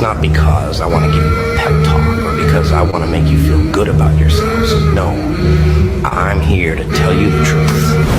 It's not because I want to give you a pep talk or because I want to make you feel good about yourselves. No, I'm here to tell you the truth.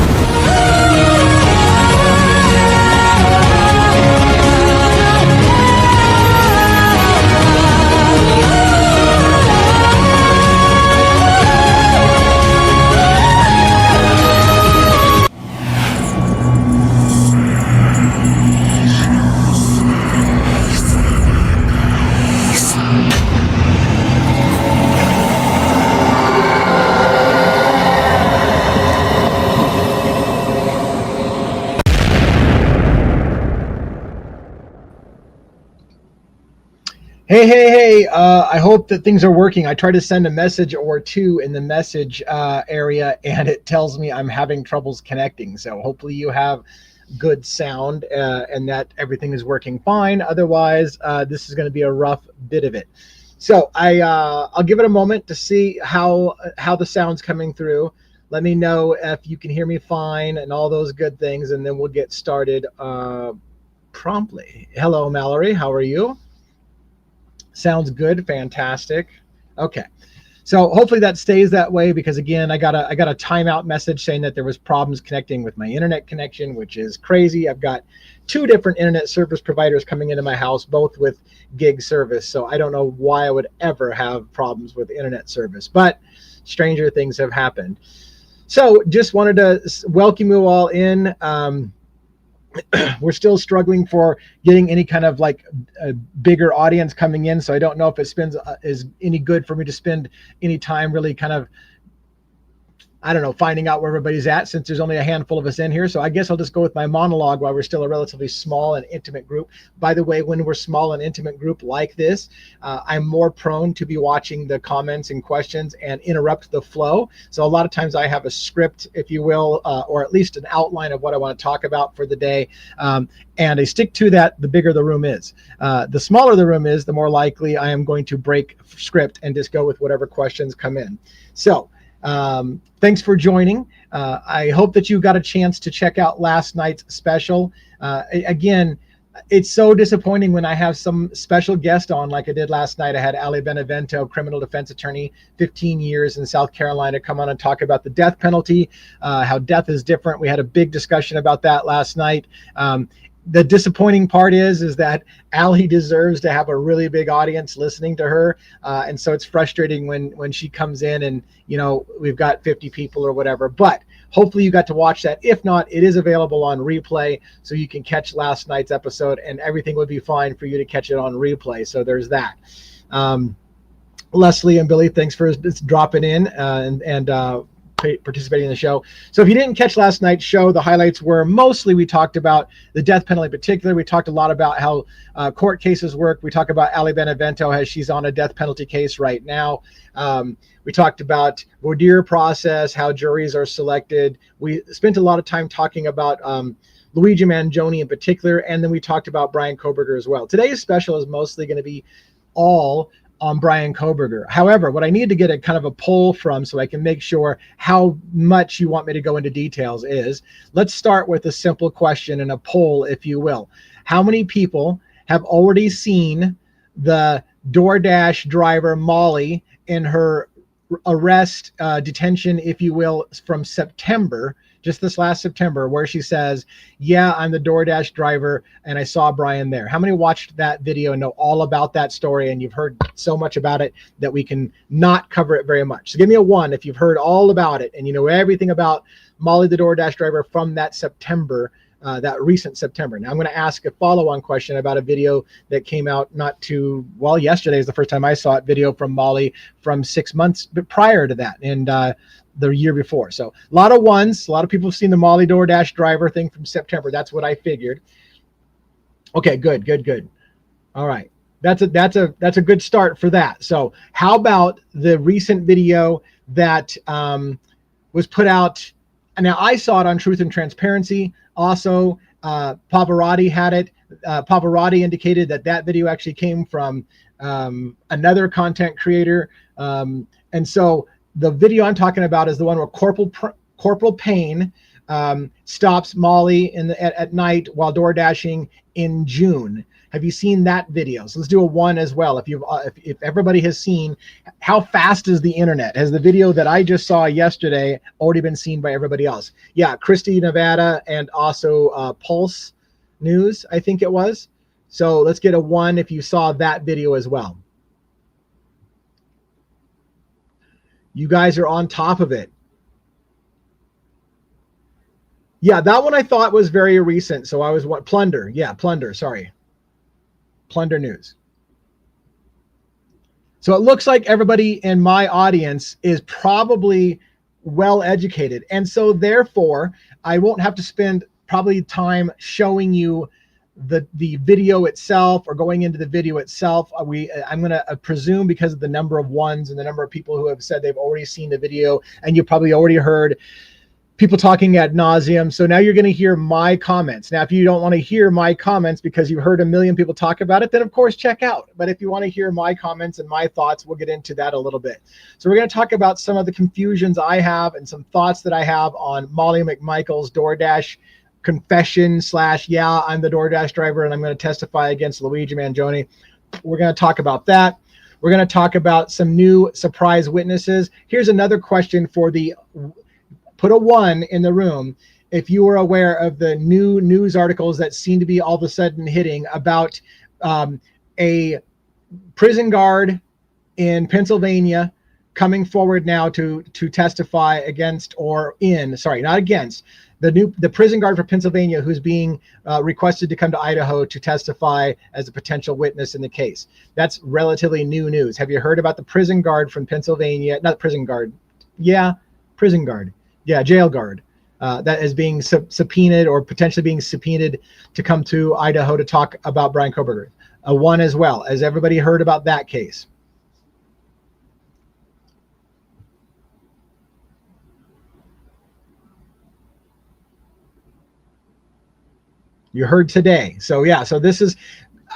Hey, I hope that things are working. I tried to send a message or two in the message area, and it tells me I'm having troubles connecting. So hopefully you have good sound and that everything is working fine. Otherwise, this is going to be a rough bit of it. So I'll give it a moment to see how the sound's coming through. Let me know if you can hear me fine and all those good things, and then we'll get started promptly. Hello, Mallory. How are you? Sounds good. Fantastic. Okay. So hopefully that stays that way, because again, I got a timeout message saying that there was problems connecting with my internet connection, which is crazy. I've got 2 different internet service providers coming into my house, both with gig service. So I don't know why I would ever have problems with internet service, but stranger things have happened. So just wanted to welcome you all in. We're still struggling for getting any kind of like a bigger audience coming in. So I don't know if it is any good for me to spend any time really kind of, I don't know, finding out where everybody's at, since there's only a handful of us in here. So I guess I'll just go with my monologue while we're still a relatively small and intimate group. By the way, when we're small and intimate group like this, I'm more prone to be watching the comments and questions and interrupt the flow. So a lot of times I have a script, if you will, or at least an outline of what I want to talk about for the day. And I stick to that, the bigger the room is. The smaller the room is, the more likely I am going to break script and just go with whatever questions come in. So thanks for joining. I hope that you got a chance to check out last night's special. Again, it's so disappointing when I have some special guest on like I did last night. I had Ali Benevento, criminal defense attorney, 15 years in South Carolina, come on and talk about the death penalty, how death is different. We had a big discussion about that last night. The disappointing part is that Ali deserves to have a really big audience listening to her. And so it's frustrating when she comes in and, you know, we've got 50 people or whatever, but hopefully you got to watch that. If not, it is available on replay, so you can catch last night's episode and everything would be fine for you to catch it on replay. So there's that. Leslie and Billy, thanks for dropping in and participating in the show. So if you didn't catch last night's show, the highlights were mostly we talked about the death penalty in particular. We talked a lot about how court cases work. We talked about Ali Benevento, as she's on a death penalty case right now. We talked about voir dire process, how juries are selected. We spent a lot of time talking about Luigi Mangione in particular, and then we talked about Brian Kohberger as well. Today's special is mostly going to be all on Brian Kohberger. However, what I need to get a kind of a poll from, so I can make sure how much you want me to go into details, is let's start with a simple question and a poll, if you will. How many people have already seen the DoorDash driver Molly in her arrest, detention, if you will, from September, just this last September, where she says, yeah, I'm the DoorDash driver and I saw Brian there? How many watched that video and know all about that story, and you've heard so much about it that we can not cover it very much? So give me a 1 if you've heard all about it and you know everything about Molly the DoorDash driver from that September, that recent September. Now I'm going to ask a follow-on question about a video that came out yesterday is the first time I saw it, video from Molly from 6 months prior to that, and the year before. So a lot of ones. A lot of people have seen the Molly DoorDash driver thing from September. That's what I figured. Okay, good. All right. That's a good start for that. So how about the recent video that was put out? Now I saw it on Truth and Transparency. Also, Pavarotti had it. Pavarotti indicated that video actually came from another content creator. And so the video I'm talking about is the one where Corporal Payne stops Molly at night while door dashing in June. Have you seen that video? So let's do a 1 as well. If everybody has seen, how fast is the internet? Has the video that I just saw yesterday already been seen by everybody else? Yeah, Christie, Nevada, and also Pulse News, I think it was. So let's get a 1 if you saw that video as well. You guys are on top of it. Yeah, that one I thought was very recent. So I was Plunder. Yeah, Plunder. Sorry. Plunder News. So it looks like everybody in my audience is probably well educated. And so therefore, I won't have to spend probably time showing you the video itself or going into the video itself. I'm going to presume, because of the number of 1s and the number of people who have said they've already seen the video, and you probably already heard people talking ad nauseum. So now you're going to hear my comments. Now, if you don't want to hear my comments because you heard a million people talk about it, then of course check out. But if you want to hear my comments and my thoughts, we'll get into that a little bit. So we're going to talk about some of the confusions I have and some thoughts that I have on Molly McMichael's DoorDash confession / yeah, I'm the DoorDash driver and I'm going to testify against Luigi Mangione. We're going to talk about that. We're going to talk about some new surprise witnesses. Here's another question for the put a 1 in the room if you were aware of the new news articles that seem to be all of a sudden hitting about a prison guard in Pennsylvania coming forward now to testify against, or in, sorry, not against, the prison guard for Pennsylvania who's being requested to come to Idaho to testify as a potential witness in the case. That's relatively new news. Have you heard about the prison guard from Pennsylvania? Not prison guard. Yeah, prison guard. Yeah, jail guard that is being subpoenaed or potentially being subpoenaed to come to Idaho to talk about Brian Kohberger. A 1 as well. Has everybody heard about that case? You heard today. So yeah, so this is,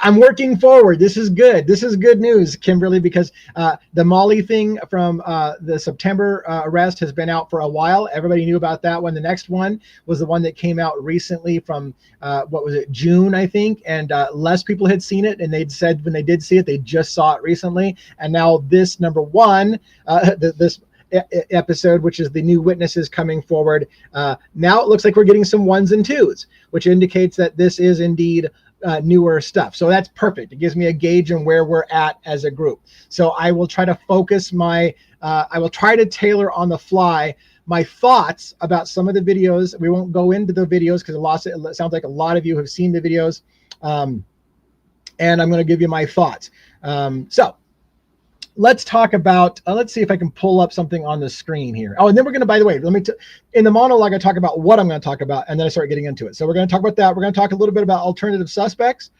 I'm working forward. This is good. This is good news, Kimberly, because the Molly thing from the September arrest has been out for a while. Everybody knew about that one. The next one was the one that came out recently from, what was it, June, I think. And less people had seen it. And they'd said when they did see it, they just saw it recently. And now this number 1, this episode, which is the new witnesses coming forward. Now it looks like we're getting some 1s and 2s, which indicates that this is indeed newer stuff. So that's perfect. It gives me a gauge on where we're at as a group. So I will try to focus I will try to tailor on the fly my thoughts about some of the videos. We won't go into the videos because it sounds like a lot of you have seen the videos. And I'm going to give you my thoughts. So let's talk about, let's see if I can pull up something on the screen here. Oh, and then we're going to, by the way, in the monologue, I talk about what I'm going to talk about, and then I start getting into it. So we're going to talk about that. We're going to talk a little bit about alternative suspects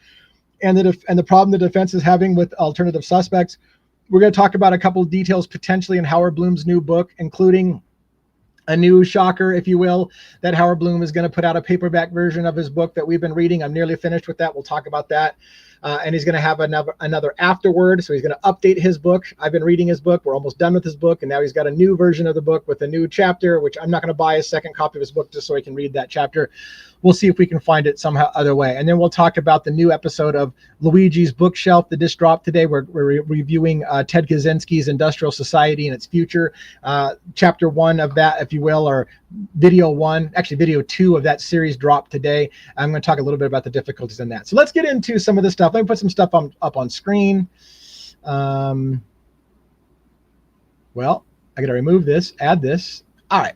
and the problem the defense is having with alternative suspects. We're going to talk about a couple of details potentially in Howard Bloom's new book, including a new shocker, if you will, that Howard Bloom is going to put out a paperback version of his book that we've been reading. I'm nearly finished with that. We'll talk about that. And he's going to have another afterward. So he's going to update his book. I've been reading his book. We're almost done with his book. And now he's got a new version of the book with a new chapter, which I'm not going to buy a second copy of his book just so I can read that chapter. We'll see if we can find it somehow other way. And then we'll talk about the new episode of Luigi's Bookshelf that just dropped today. We're reviewing Ted Kaczynski's Industrial Society and its future. Chapter 1 of that, if you will, or video 1, actually video 2 of that series dropped today. I'm going to talk a little bit about the difficulties in that. So let's get into some of the stuff. Let me put some stuff up on screen. Well, I got to remove this, add this. All right.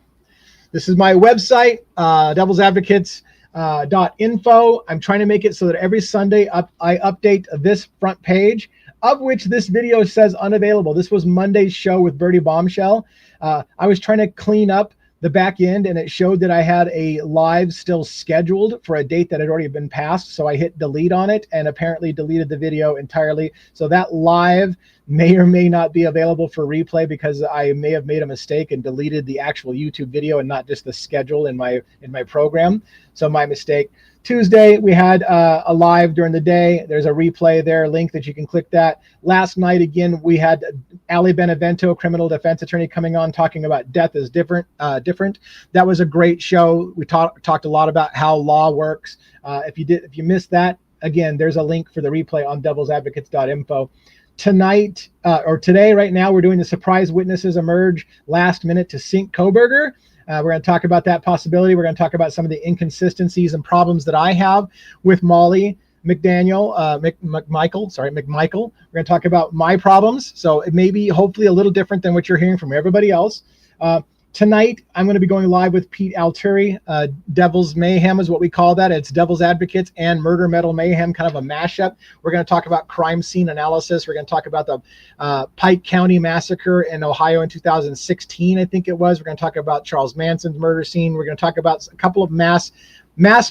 This is my website, devilsadvocates.info. I'm trying to make it so that every Sunday I update this front page, of which this video says unavailable. This was Monday's show with Birdie Bombshell. I was trying to clean up the back end, and it showed that I had a live still scheduled for a date that had already been passed. So I hit delete on it and apparently deleted the video entirely. So that live may or may not be available for replay because I may have made a mistake and deleted the actual YouTube video and not just the schedule in my program. So my mistake. Tuesday, we had a live during the day. There's a replay there, link that you can click that. Last night, again, we had Ali Benevento, criminal defense attorney, coming on talking about death is different. That was a great show. We talked a lot about how law works. If you missed that, again, there's a link for the replay on devilsadvocates.info. Tonight, or today, right now, we're doing the surprise witnesses emerge last minute to sink Kohberger. We're going to talk about that possibility. We're going to talk about some of the inconsistencies and problems that I have with Molly McMichael. We're going to talk about my problems. So it may be hopefully a little different than what you're hearing from everybody else. Tonight, I'm going to be going live with Pete Alteri. Devil's Mayhem is what we call that. It's Devil's Advocates and Murder Metal Mayhem, kind of a mashup. We're going to talk about crime scene analysis. We're going to talk about the Pike County Massacre in Ohio in 2016, I think it was. We're going to talk about Charles Manson's murder scene. We're going to talk about a couple of mass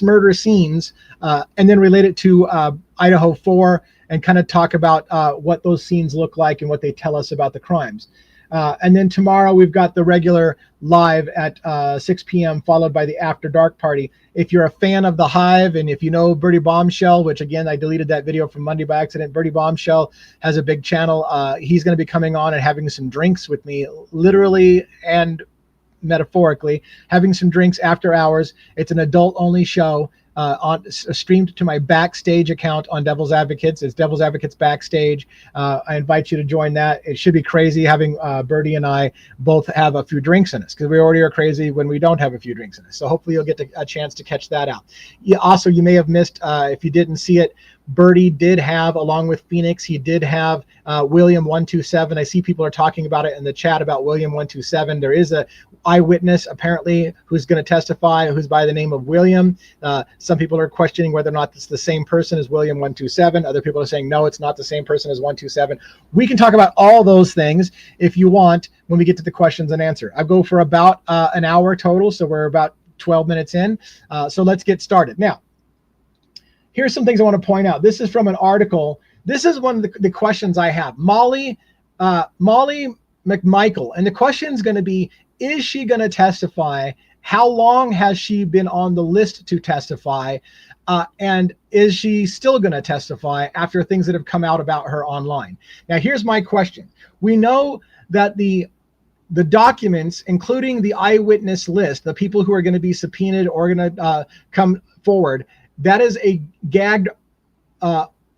murder scenes, and then relate it to Idaho 4 and kind of talk about what those scenes look like and what they tell us about the crimes. And then tomorrow we've got the regular live at 6 p.m. followed by the After Dark party. If you're a fan of The Hive and if you know Birdie Bombshell, which again, I deleted that video from Monday by accident. Birdie Bombshell has a big channel. He's going to be coming on and having some drinks with me, literally and metaphorically, having some drinks after hours. It's an adult only show. Streamed to my backstage account on Devil's Advocates. It's Devil's Advocates Backstage. I invite you to join that. It should be crazy having Birdie and I both have a few drinks in us, because we already are crazy when we don't have a few drinks in us. So hopefully you'll get a chance to catch that out. Also, you may have missed, if you didn't see it, Birdie did have, along with Phoenix, he did have William 127. I see people are talking about it in the chat about William 127. There is a eyewitness apparently who's going to testify, who's by the name of William. Some people are questioning whether or not it's the same person as William 127. Other people are saying, no, it's not the same person as 127. We can talk about all those things if you want when we get to the questions and answer. I go for about an hour total, so we're about 12 minutes in. So let's get started. Now, here's some things I want to point out. This is from an article. This is one of the questions I have. Molly McMichael. And the question is going to be, is she going to testify? How long has she been on the list to testify? And is she still going to testify after things that have come out about her online? Now, here's my question. We know that the documents, including the eyewitness list, the people who are going to be subpoenaed or going to come forward, that is a gagged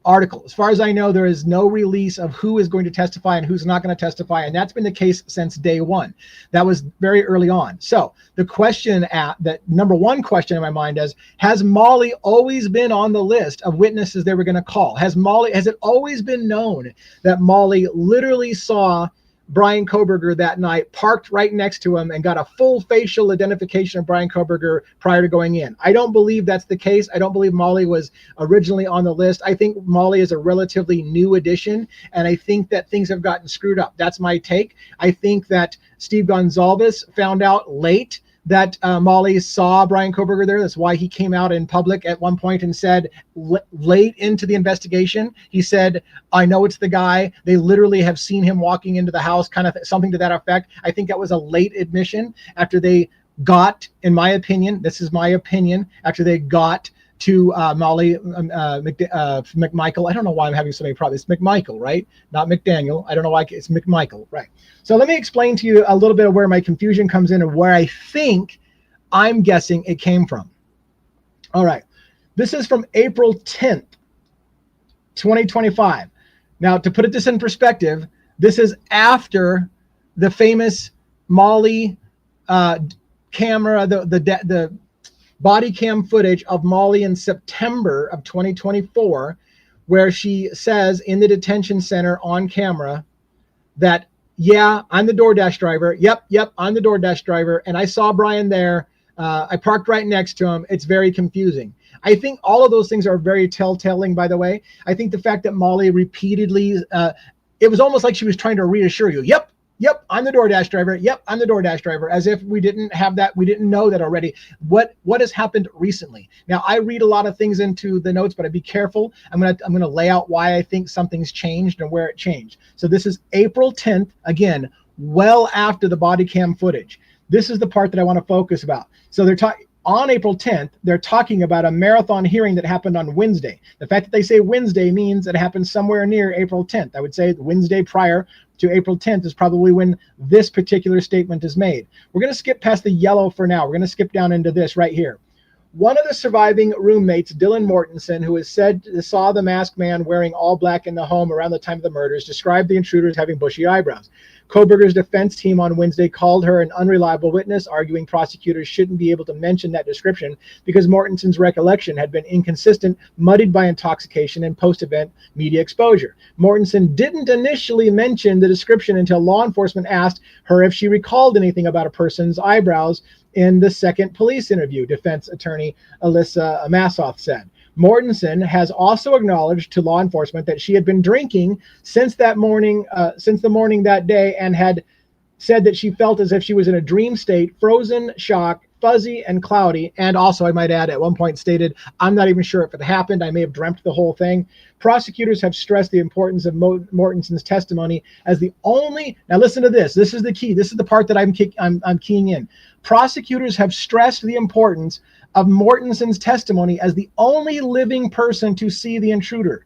article. As far as I know, there is no release of who is going to testify and who's not going to testify, and that's been the case since day one. That was very early on. So the question that number one question in my mind is, has Molly always been on the list of witnesses they were going to call? Has it always been known that Molly literally saw Brian Kohberger that night, parked right next to him, and got a full facial identification of Brian Kohberger prior to going in? I don't believe that's the case. I don't believe Molly was originally on the list. I think Molly is a relatively new addition, and I think that things have gotten screwed up. That's my take. I think that Steve Gonzalez found out late that Molly saw Brian Kohberger there. That's why he came out in public at one point and said, late into the investigation, he said, I know it's the guy. They literally have seen him walking into the house, kind of something to that effect. I think that was a late admission after they got, in my opinion, this is my opinion, after they got to Molly McMichael. I don't know why I'm having so many problems. It's McMichael, right? Not McDaniel. I don't know why it's McMichael, right? So let me explain to you a little bit of where my confusion comes in and where I think I'm guessing it came from. All right. This is from April 10th, 2025. Now, to put this in perspective, this is after the famous Molly camera, the body cam footage of Molly in September of 2024, where she says in the detention center on camera that, yeah, I'm the DoorDash driver. Yep, I'm the DoorDash driver. And I saw Brian there. I parked right next to him. It's very confusing. I think all of those things are very telltale, by the way. I think the fact that Molly repeatedly, it was almost like she was trying to reassure you. Yep, I'm the DoorDash driver. Yep, I'm the DoorDash driver. As if we didn't have that. We didn't know that already. What has happened recently? Now, I read a lot of things into the notes, but I'd be careful. I'm gonna lay out why I think something's changed and where it changed. So this is April 10th, again, well after the body cam footage. This is the part that I want to focus about. So they're talking on April 10th, they're talking about a marathon hearing that happened on Wednesday. The fact that they say Wednesday means it happened somewhere near April 10th. I would say the Wednesday prior to April 10th is probably when this particular statement is made. We're going to skip past the yellow for now. We're going to skip down into this right here. One of the surviving roommates, Dylan Mortensen, who is said to saw the masked man wearing all black in the home around the time of the murders, described the intruder as having bushy eyebrows. Kohberger's defense team on Wednesday called her an unreliable witness, arguing prosecutors shouldn't be able to mention that description because Mortensen's recollection had been inconsistent, muddied by intoxication and post-event media exposure. Mortensen didn't initially mention the description until law enforcement asked her if she recalled anything about a person's eyebrows in the second police interview, defense attorney Alyssa Massoff said. Mortensen has also acknowledged to law enforcement that she had been drinking since the morning that day, and had said that she felt as if she was in a dream state, frozen, shocked, fuzzy, and cloudy. And also, I might add, at one point stated, "I'm not even sure if it happened. I may have dreamt the whole thing." Prosecutors have stressed the importance of Mortensen's testimony as the only. Now, listen to this. This is the key. This is the part that I'm keying in. Prosecutors have stressed the importance of Mortensen's testimony as the only living person to see the intruder.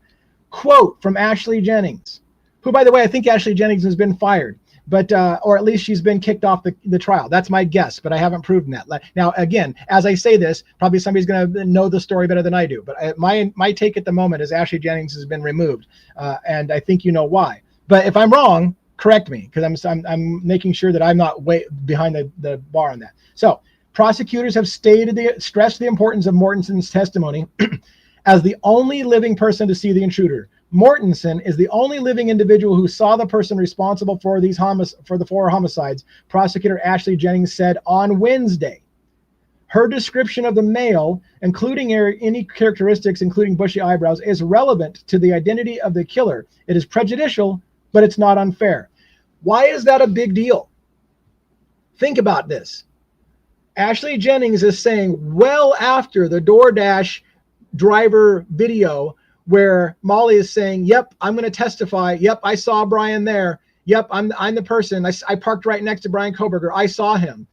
Quote from Ashley Jennings, who, by the way, I think Ashley Jennings has been fired, but or at least she's been kicked off the trial. That's my guess, but I haven't proven that. Now, again, as I say this, probably somebody's going to know the story better than I do. But my take at the moment is Ashley Jennings has been removed, and I think you know why. But if I'm wrong, correct me, because I'm making sure that I'm not way behind the bar on that. So prosecutors have stressed the importance of Mortensen's testimony as the only living person to see the intruder. Mortensen is the only living individual who saw the person responsible for the four homicides, prosecutor Ashley Jennings said on Wednesday. Her description of the male, including any characteristics, including bushy eyebrows, is relevant to the identity of the killer. It is prejudicial, but it's not unfair. Why is that a big deal? Think about this. Ashley Jennings is saying well after the DoorDash driver video where Molly is saying, yep, I'm going to testify. Yep, I saw Brian there. Yep, I'm the person. I parked right next to Brian Kohberger. I saw him.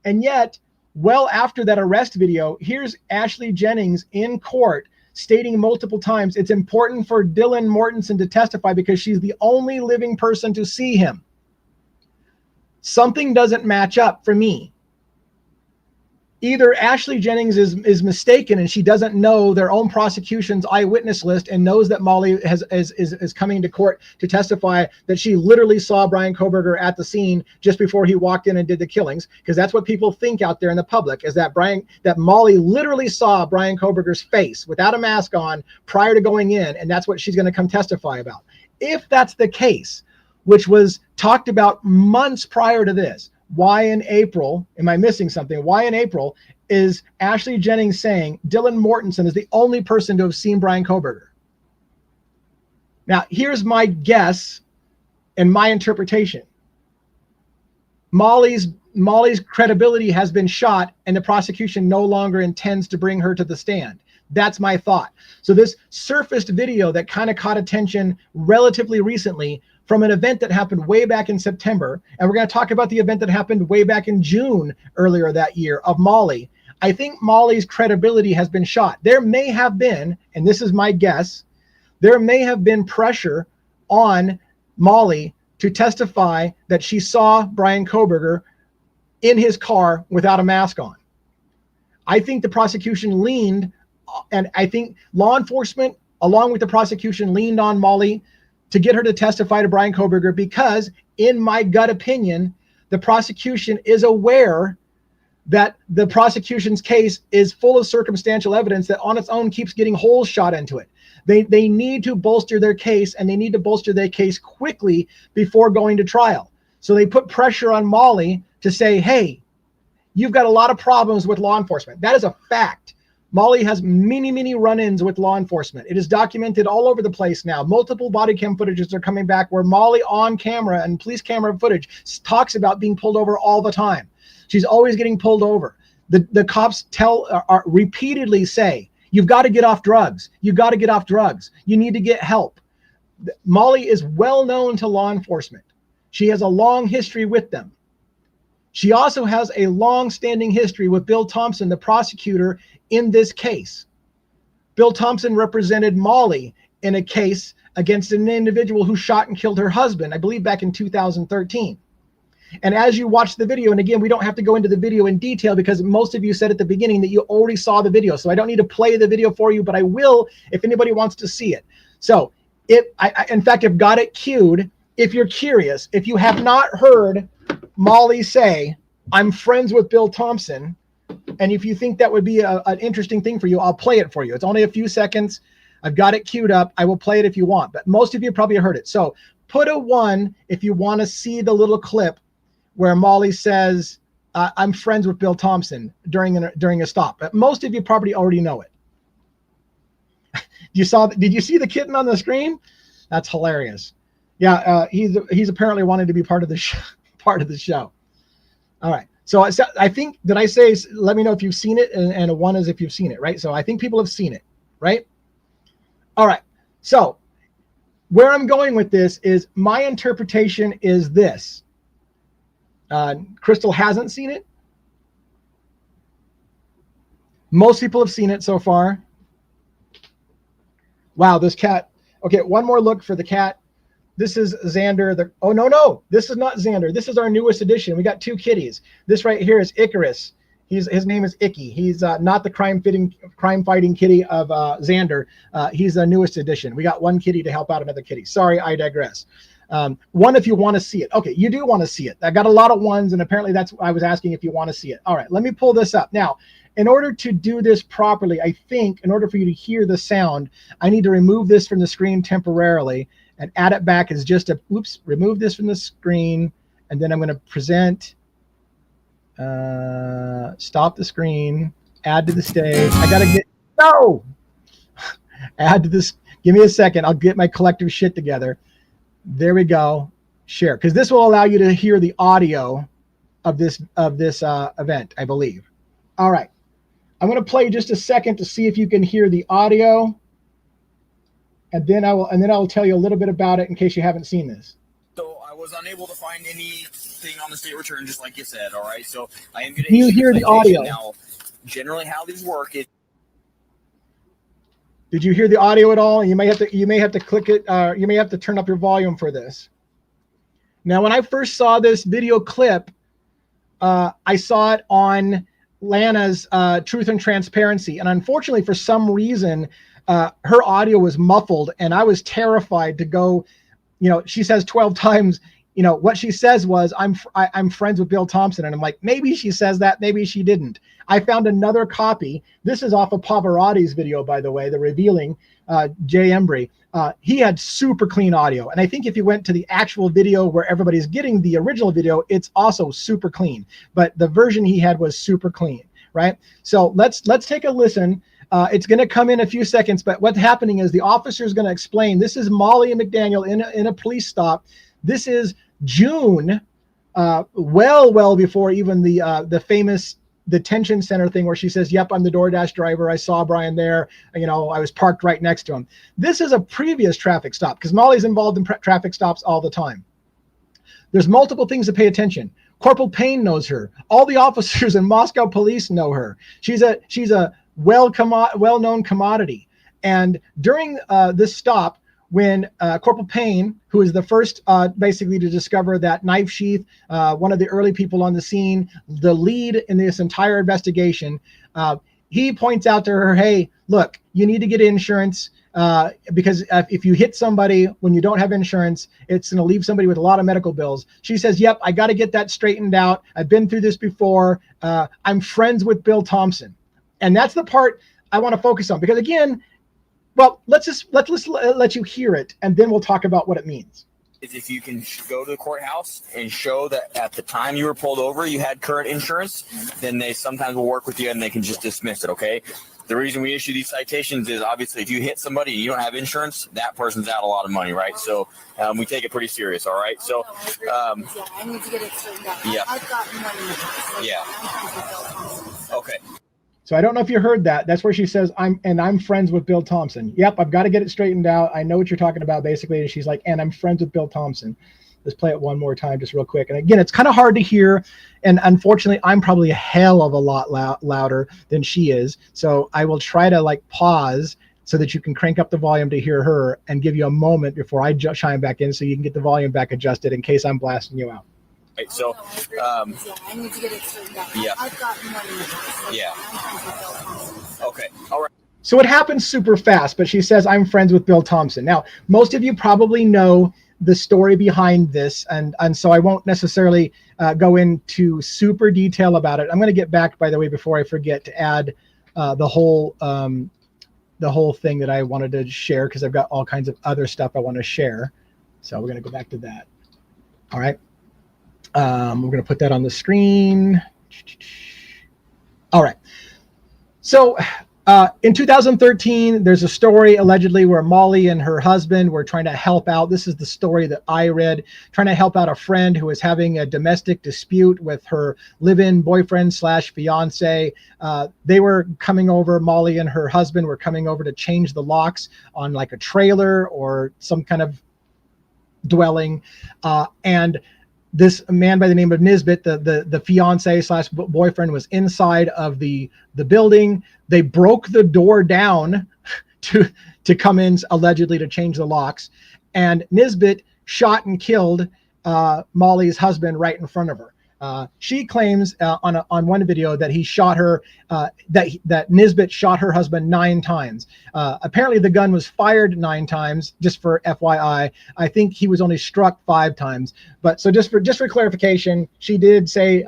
And yet, well after that arrest video, here's Ashley Jennings in court stating multiple times it's important for Dylan Mortensen to testify because she's the only living person to see him. Something doesn't match up for me. Either Ashley Jennings is mistaken and she doesn't know their own prosecution's eyewitness list and knows that Molly is coming to court to testify that she literally saw Brian Kohberger at the scene just before he walked in and did the killings, because that's what people think out there in the public, is that Molly literally saw Brian Kohberger's face without a mask on prior to going in, and that's what she's going to come testify about. If that's the case, which was talked about months prior to this, why in April, am I missing something? Why in April is Ashley Jennings saying Dylan Mortensen is the only person to have seen Brian Kohberger? Now, here's my guess and my interpretation. Molly's credibility has been shot and the prosecution no longer intends to bring her to the stand. That's my thought. So this surfaced video that kind of caught attention relatively recently from an event that happened way back in September. And we're going to talk about the event that happened way back in June earlier that year of Molly. I think Molly's credibility has been shot. There may have been, and this is my guess, there may have been pressure on Molly to testify that she saw Brian Kohberger in his car without a mask on. I think the prosecution leaned, and I think law enforcement, along with the prosecution, leaned on Molly to get her to testify to Brian Kohberger because, in my gut opinion, the prosecution is aware that the prosecution's case is full of circumstantial evidence that on its own keeps getting holes shot into it. They need to bolster their case, and they need to bolster their case quickly before going to trial. So they put pressure on Molly to say, hey, you've got a lot of problems with law enforcement. That is a fact. Molly has many run-ins with law enforcement. It is documented all over the place now. Multiple body cam footages are coming back where Molly on camera and police camera footage talks about being pulled over all the time. She's always getting pulled over. The cops repeatedly say, you've got to get off drugs. You've got to get off drugs. You need to get help. Molly is well known to law enforcement. She has a long history with them. She also has a long-standing history with Bill Thompson, the prosecutor in this case. Bill Thompson represented Molly in a case against an individual who shot and killed her husband, I believe back in 2013. And as you watch the video, and again, we don't have to go into the video in detail because most of you said at the beginning that you already saw the video. So I don't need to play the video for you, but I will if anybody wants to see it. So in fact, I've got it queued. If you're curious, if you have not heard Molly say, I'm friends with Bill Thompson, and if you think that would be an interesting thing for you, I'll play it for you. It's only a few seconds. I've got it queued up. I will play it if you want, but most of you probably heard it. So put a 1 if you want to see the little clip where Molly says, I'm friends with Bill Thompson during a stop. But most of you probably already know it. Did you see the kitten on the screen? That's hilarious. Yeah, he's apparently wanted to be part of the show. All right. So I think, did I say, let me know if you've seen it, and a 1 is if you've seen it, right? So I think people have seen it, right? All right. So where I'm going with this is my interpretation is this. Crystal hasn't seen it. Most people have seen it so far. Wow, this cat. Okay, one more look for the cat. This is Xander. Oh, no, this is not Xander. This is our newest edition. We got 2 kitties. This right here is Icarus. His name is Icky. He's not the crime-fighting kitty of Xander. He's the newest edition. We got 1 kitty to help out another kitty. Sorry, I digress. 1 if you want to see it. Okay, you do want to see it. I got a lot of 1s, and apparently that's I was asking if you want to see it. All right, let me pull this up. Now, in order to do this properly, I think in order for you to hear the sound, I need to remove this from the screen temporarily and add it back as just a, remove this from the screen, and then I'm going to present, stop the screen, add to the stage. I got to get, no! Add to this, give me a second. I'll get my collective shit together. There we go. Share, because this will allow you to hear the audio of this event, I believe. All right. I'm going to play just a second to see if you can hear the audio. And then I will tell you a little bit about it in case you haven't seen this. So I was unable to find anything on the state return, just like you said. All right, so I am going to. Can you hear the audio? Now, generally, how these work is. Did you hear the audio at all? You may have to click it. You may have to turn up your volume for this. Now, when I first saw this video clip, I saw it on Lana's Truth and Transparency, and unfortunately, for some reason, her audio was muffled, and I was terrified to go. You know, she says 12 times. You know, what she says was, I'm friends with Bill Thompson, and I'm like, maybe she says that, maybe she didn't. I found another copy. This is off of Pavarotti's video, by the way, the revealing Jay Embry. He had super clean audio, and I think if you went to the actual video where everybody's getting the original video, it's also super clean. But the version he had was super clean, right? So let's take a listen. It's going to come in a few seconds, but what's happening is the officer is going to explain. This is Molly and McDaniel in a police stop. This is June, well before even the famous detention center thing where she says, yep, I'm the DoorDash driver. I saw Brian there. You know, I was parked right next to him. This is a previous traffic stop because Molly's involved in traffic stops all the time. There's multiple things to pay attention. Corporal Payne knows her. All the officers in Moscow police know her. She's a well-known commodity. And during this stop, when Corporal Payne, who is the first basically to discover that knife sheath, one of the early people on the scene, the lead in this entire investigation, he points out to her, hey, look, you need to get insurance because if you hit somebody when you don't have insurance, it's going to leave somebody with a lot of medical bills. She says, yep, I got to get that straightened out. I've been through this before. I'm friends with Bill Thompson. And that's the part I want to focus on because, again, well, let's let you hear it, and then we'll talk about what it means. If you can go to the courthouse and show that at the time you were pulled over, you had current insurance, then they sometimes will work with you and they can just dismiss it, okay? The reason we issue these citations is obviously if you hit somebody and you don't have insurance, that person's out a lot of money, right? So we take it pretty serious, all right? So, I need to get it straightened out. Yeah. I've got money. Yeah. Okay. So I don't know if you heard that. That's where she says, I'm friends with Bill Thompson. Yep, I've got to get it straightened out. I know what you're talking about, basically. And she's like, and I'm friends with Bill Thompson. Let's play it one more time, just real quick. And again, it's kind of hard to hear. And unfortunately, I'm probably a hell of a lot louder than she is. So I will try to pause so that you can crank up the volume to hear her and give you a moment before I chime back in so you can get the volume back adjusted in case I'm blasting you out. Right, so, yeah, I need to get it straightened out. Yeah. I've got money. So Yeah. I'm friends with Bill Thompson. okay, all right. So it happens super fast, but she says, I'm friends with Bill Thompson. Now, most of you probably know the story behind this, and so I won't necessarily go into super detail about it. I'm going to get back, by the way, before I forget, to add the whole thing that I wanted to share, because I've got all kinds of other stuff I want to share. So we're going to go back to that. All right. We're going to put that on the screen. All right. So in 2013, there's a story allegedly where Molly and her husband were trying to help out. This is the story that I read, trying to help out a friend who was having a domestic dispute with her live-in boyfriend / fiance. They were coming over, Molly and her husband were coming over to change the locks on like a trailer or some kind of dwelling. And this man by the name of Nisbet, the fiance / boyfriend, was inside of the building. They broke the door down to come in, allegedly to change the locks. And Nisbet shot and killed Molly's husband right in front of her. She claims on one video that he shot her, that Nisbet shot her husband 9 times. Apparently the gun was fired 9 times, just for FYI. I think he was only struck 5 times. But so just for clarification, she did say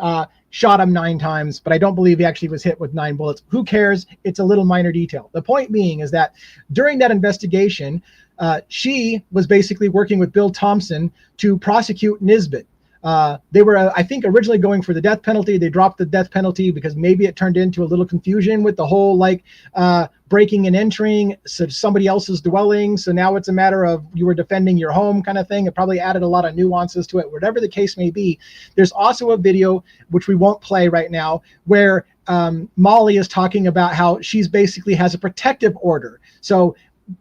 shot him 9 times, but I don't believe he actually was hit with 9 bullets. Who cares? It's a little minor detail. The point being is that during that investigation, she was basically working with Bill Thompson to prosecute Nisbet. They were, I think, originally going for the death penalty. They dropped the death penalty because maybe it turned into a little confusion with the whole breaking and entering somebody else's dwelling. So now it's a matter of you were defending your home kind of thing. It probably added a lot of nuances to it. Whatever the case may be, there's also a video, which we won't play right now, where Molly is talking about how she's basically has a protective order. So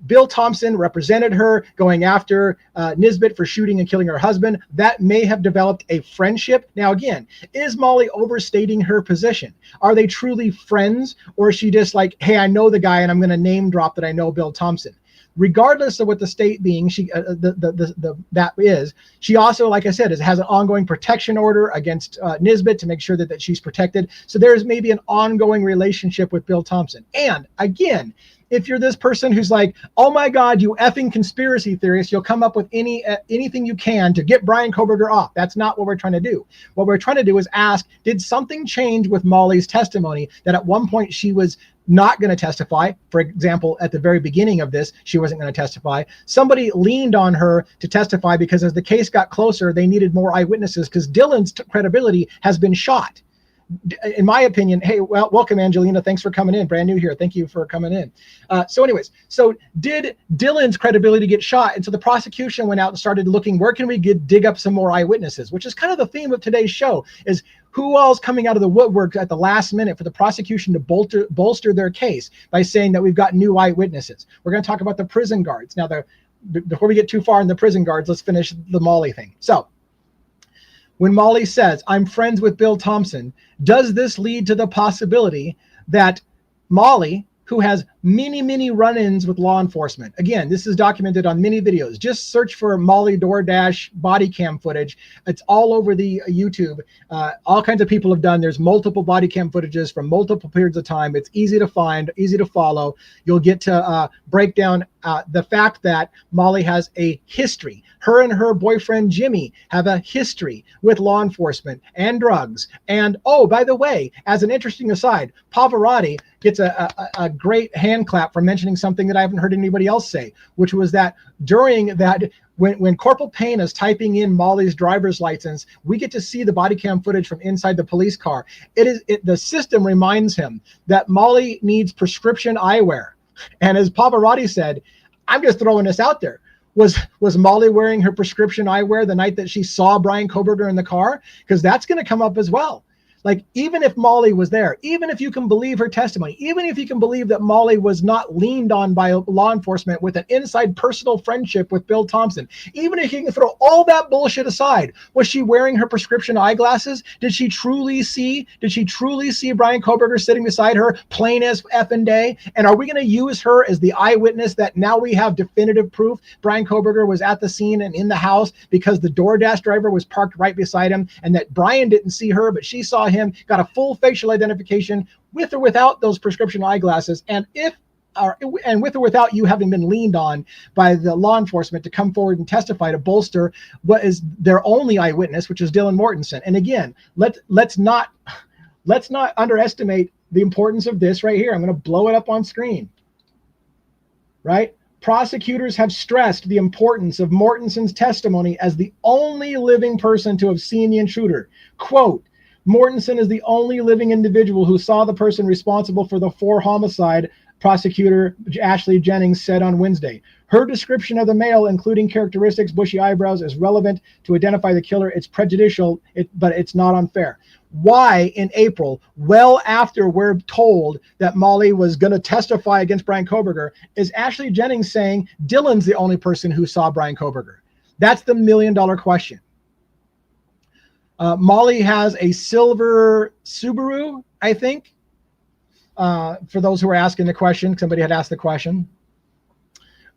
Bill Thompson represented her going after Nisbet for shooting and killing her husband. That may have developed a friendship. Now, again, is Molly overstating her position? Are they truly friends? Or is she just like, hey, I know the guy and I'm going to name drop that I know Bill Thompson? Regardless of what the state being, she that is, she also, like I said, has an ongoing protection order against Nisbet to make sure that she's protected. So there's maybe an ongoing relationship with Bill Thompson. And again, if you're this person who's like, oh my God, you effing conspiracy theorist, you'll come up with anything you can to get Brian Kohberger off. That's not what we're trying to do. What we're trying to do is ask, did something change with Molly's testimony that at one point she was not going to testify? For example, at the very beginning of this, she wasn't going to testify. Somebody leaned on her to testify because as the case got closer, they needed more eyewitnesses because Dylan's credibility has been shot. In my opinion, hey, well, welcome, Angelina. Thanks for coming in. Brand new here. Thank you for coming in. So anyways, so did Dylan's credibility get shot? And so the prosecution went out and started looking, where can we dig up some more eyewitnesses, which is kind of the theme of today's show, is who all's coming out of the woodwork at the last minute for the prosecution to bolster their case by saying that we've got new eyewitnesses. We're going to talk about the prison guards. Now, before we get too far in the prison guards, let's finish the Molly thing. So when Molly says, I'm friends with Bill Thompson, does this lead to the possibility that Molly, who has many run-ins with law enforcement. Again, this is documented on many videos. Just search for Molly DoorDash body cam footage. It's all over the YouTube. All kinds of people have done. There's multiple body cam footages from multiple periods of time. It's easy to find, easy to follow. You'll get to break down the fact that Molly has a history. Her and her boyfriend, Jimmy, have a history with law enforcement and drugs. And, oh, by the way, as an interesting aside, Pavarotti gets a great hand clap for mentioning something that I haven't heard anybody else say, which was that during that, when Corporal Payne is typing in Molly's driver's license, we get to see the body cam footage from inside the police car. The system reminds him that Molly needs prescription eyewear. And as Pavarotti said, I'm just throwing this out there. Was Molly wearing her prescription eyewear the night that she saw Brian Kohberger in the car? Because that's going to come up as well. Like, even if Molly was there, even if you can believe her testimony, even if you can believe that Molly was not leaned on by law enforcement with an inside personal friendship with Bill Thompson, even if you can throw all that bullshit aside, was she wearing her prescription eyeglasses? Did she truly see Brian Kohberger sitting beside her plain as effing day? And are we going to use her as the eyewitness that now we have definitive proof Brian Kohberger was at the scene and in the house because the DoorDash driver was parked right beside him, and that Brian didn't see her, but she saw him, got a full facial identification with or without those prescription eyeglasses, and with or without you having been leaned on by the law enforcement to come forward and testify to bolster what is their only eyewitness, which is Dylan Mortensen. And again, let's not underestimate the importance of this right here. I'm going to blow it up on screen. Right? Prosecutors have stressed the importance of Mortensen's testimony as the only living person to have seen the intruder. Quote, Mortensen is the only living individual who saw the person responsible for the 4 homicide, prosecutor Ashley Jennings said on Wednesday. Her description of the male, including characteristics, bushy eyebrows, is relevant to identify the killer. It's prejudicial, but it's not unfair. Why in April, well after we're told that Molly was going to testify against Brian Kohberger, is Ashley Jennings saying Dylan's the only person who saw Brian Kohberger? That's the $1 million question. Molly has a silver Subaru, I think. For those who are asking the question, somebody had asked the question.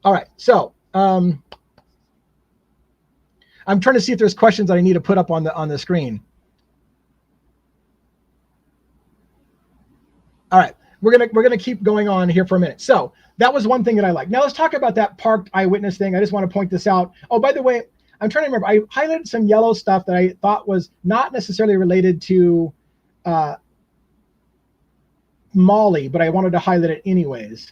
All right, so I'm trying to see if there's questions that I need to put up on the screen. All right, we're gonna keep going on here for a minute. So that was one thing that I like. Now let's talk about that parked eyewitness thing. I just want to point this out. Oh, by the way, I'm trying to remember. I highlighted some yellow stuff that I thought was not necessarily related to Molly, but I wanted to highlight it anyways.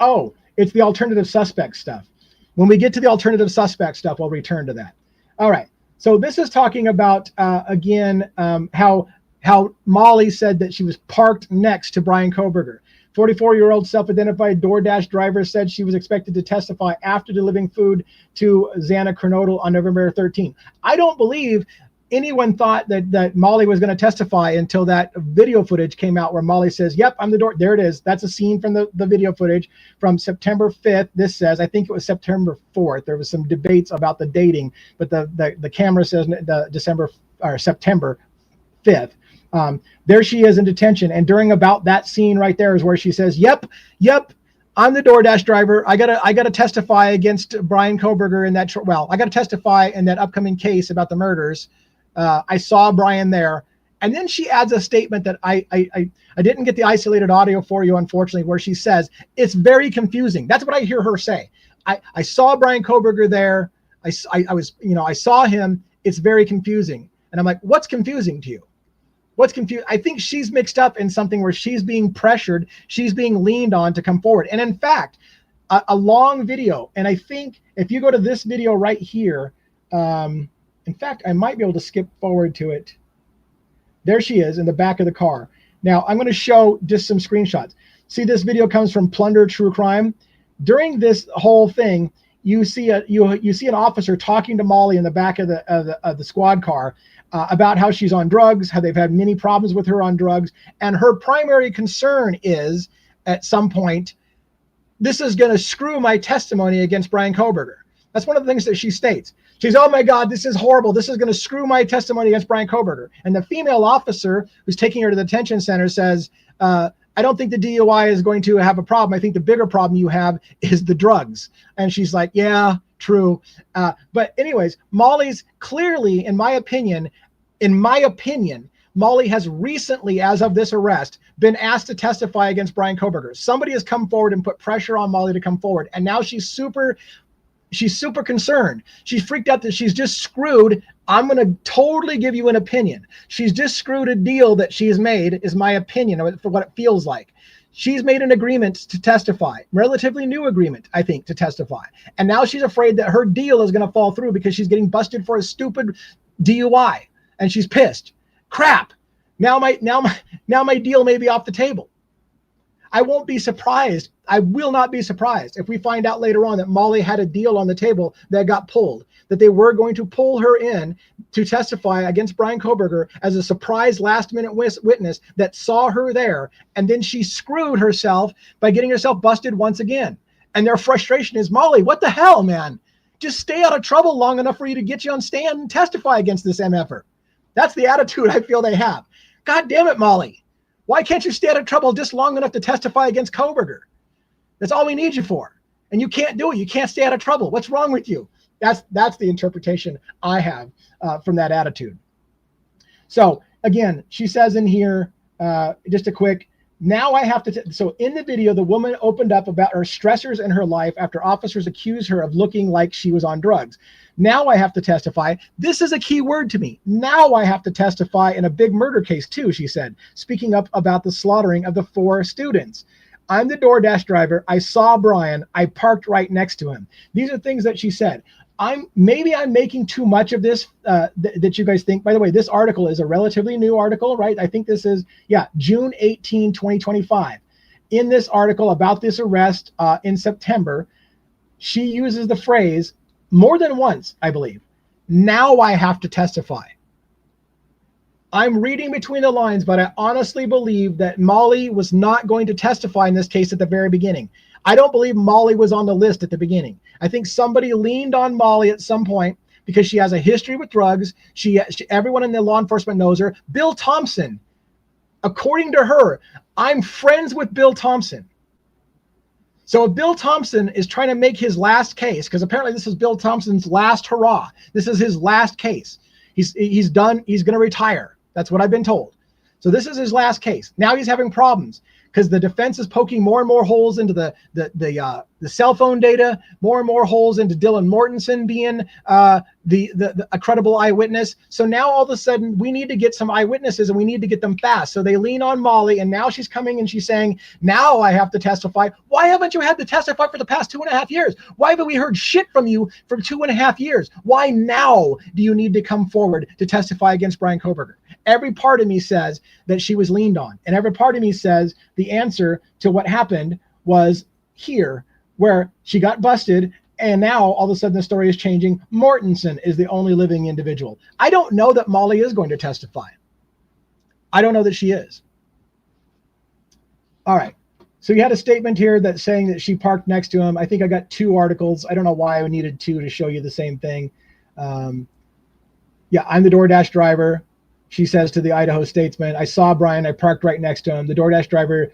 Oh, it's the alternative suspect stuff. When we get to the alternative suspect stuff, I'll return to that. All right. So this is talking about, again, how Molly said that she was parked next to Brian Kohberger. 44-year-old self-identified DoorDash driver said she was expected to testify after delivering food to Xana Kernodle on November 13. I don't believe anyone thought that Molly was going to testify until that video footage came out where Molly says, yep, I'm the door. There it is. That's a scene from the video footage from September 5th. This says, I think it was September 4th. There was some debates about the dating, but the camera says September 5th. There she is in detention. And during about that scene right there is where she says, yep, I'm the DoorDash driver. I gotta testify against Brian Kohberger in that. I gotta testify in that upcoming case about the murders. I saw Brian there. And then she adds a statement that I didn't get the isolated audio for you, unfortunately, where she says, it's very confusing. That's what I hear her say. I saw Brian Kohberger there. I saw him. It's very confusing. And I'm like, what's confusing to you? What's confused? I think she's mixed up in something where she's being pressured. She's being leaned on to come forward. And in fact, a long video. And I think if you go to this video right here, in fact, I might be able to skip forward to it. There she is in the back of the car. Now I'm going to show just some screenshots. See, this video comes from Plunder True Crime. During this whole thing, you see an officer talking to Molly in the back of the squad car about how she's on drugs, how they've had many problems with her on drugs, and her primary concern is, at some point, this is going to screw my testimony against Brian Kohberger. That's one of the things that she states. She's, oh my God, this is horrible. This is going to screw my testimony against Brian Kohberger. And the female officer who's taking her to the detention center says, I don't think the DUI is going to have a problem. I think the bigger problem you have is the drugs. And she's like, yeah, true. But anyways, Molly's clearly, in my opinion, Molly has recently, as of this arrest, been asked to testify against Brian Kohberger. Somebody has come forward and put pressure on Molly to come forward. And now she's super concerned. She's freaked out that she's just screwed. I'm going to totally give you an opinion. She's just screwed a deal that she's made, is my opinion for what it feels like. She's made an agreement to testify, relatively new agreement, I think, to testify. And now she's afraid that her deal is going to fall through because she's getting busted for a stupid DUI. And she's pissed. Crap. Now my deal may be off the table. I won't be surprised. I will not be surprised if we find out later on that Molly had a deal on the table that got pulled, that they were going to pull her in to testify against Brian Kohberger as a surprise last-minute witness that saw her there, and then she screwed herself by getting herself busted once again. And their frustration is, Molly, what the hell, man? Just stay out of trouble long enough for you to get you on stand and testify against this MFer. That's the attitude I feel they have. God damn it, Molly. Why can't you stay out of trouble just long enough to testify against Kohberger? That's all we need you for. And you can't do it. You can't stay out of trouble. What's wrong with you? That's the interpretation I have from that attitude. So again, she says in here, just a quick, now I have to, so in the video, the woman opened up about her stressors in her life after officers accused her of looking like she was on drugs. Now I have to testify. This is a key word to me. Now I have to testify in a big murder case too, she said, speaking up about the slaughtering of the 4 students. I'm the DoorDash driver. I saw Brian. I parked right next to him. These are things that she said. Maybe I'm making too much of this that you guys think. By the way, this article is a relatively new article, right? I think this is, June 18, 2025. In this article about this arrest in September, she uses the phrase more than once, I believe. Now I have to testify. I'm reading between the lines, but I honestly believe that Molly was not going to testify in this case at the very beginning. I don't believe Molly was on the list at the beginning. I think somebody leaned on Molly at some point because she has a history with drugs. Everyone in the law enforcement knows her. Bill Thompson, according to her, I'm friends with Bill Thompson. So if Bill Thompson is trying to make his last case, because apparently this is Bill Thompson's last hurrah. This is his last case. He's done. He's going to retire. That's what I've been told. So this is his last case. Now he's having problems because the defense is poking more and more holes into the cell phone data, more and more holes into Dylan Mortensen being a credible eyewitness. So now all of a sudden we need to get some eyewitnesses and we need to get them fast. So they lean on Molly, and now she's coming and she's saying, now I have to testify. Why haven't you had to testify for the past 2.5 years? Why haven't we heard shit from you for 2.5 years? Why now do you need to come forward to testify against Brian Kohberger? Every part of me says that she was leaned on. And every part of me says the answer to what happened was here, where she got busted, and now all of a sudden the story is changing. Mortensen is the only living individual. I don't know that Molly is going to testify. I don't know that she is. All right. So you had a statement here that's saying that she parked next to him. I think I got 2 articles. I don't know why I needed 2 to show you the same thing. I'm the DoorDash driver. She says to the Idaho Statesman, I saw Brian. I parked right next to him. The DoorDash driver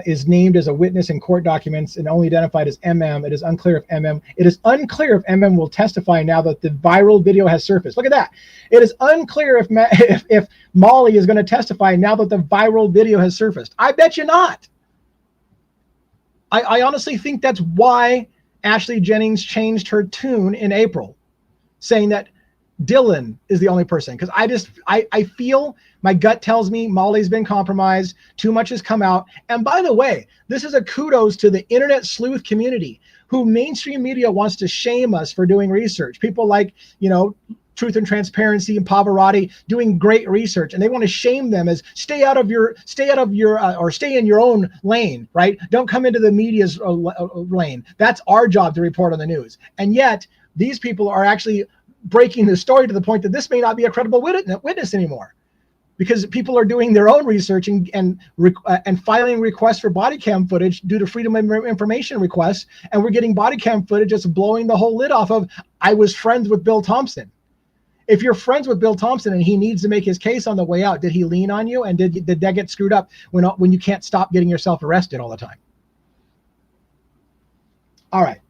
is named as a witness in court documents and only identified as MM. It is unclear if MM will testify now that the viral video has surfaced. Look at that. It is unclear if Molly is going to testify now that the viral video has surfaced. I bet you not. I honestly think that's why Ashley Jennings changed her tune in April, saying that Dylan is the only person, because I feel, my gut tells me Molly's been compromised, too much has come out. And by the way, this is a kudos to the internet sleuth community, who mainstream media wants to shame us for doing research. People like, Truth and Transparency and Pavarotti doing great research, and they want to shame them as stay in your own lane, right? Don't come into the media's lane. That's our job to report on the news. And yet these people are actually breaking the story to the point that this may not be a credible witness anymore, because people are doing their own research and filing requests for body cam footage due to Freedom of Information requests, and we're getting body cam footage just blowing the whole lid off of, I was friends with Bill Thompson. If you're friends with Bill Thompson and he needs to make his case on the way out, did he lean on you, and did that get screwed up when you can't stop getting yourself arrested all the time? All right.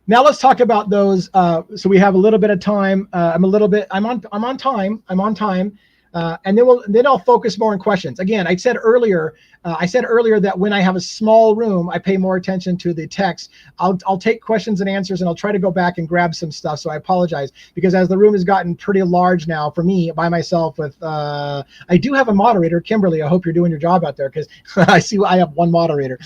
Now let's talk about those. So we have a little bit of time. I'm on time. And then I'll focus more on questions. Again, I said earlier that when I have a small room, I pay more attention to the text. I'll take questions and answers, and I'll try to go back and grab some stuff. So I apologize, because as the room has gotten pretty large now for me by myself with, I do have a moderator, Kimberly. I hope you're doing your job out there, because I see I have one moderator.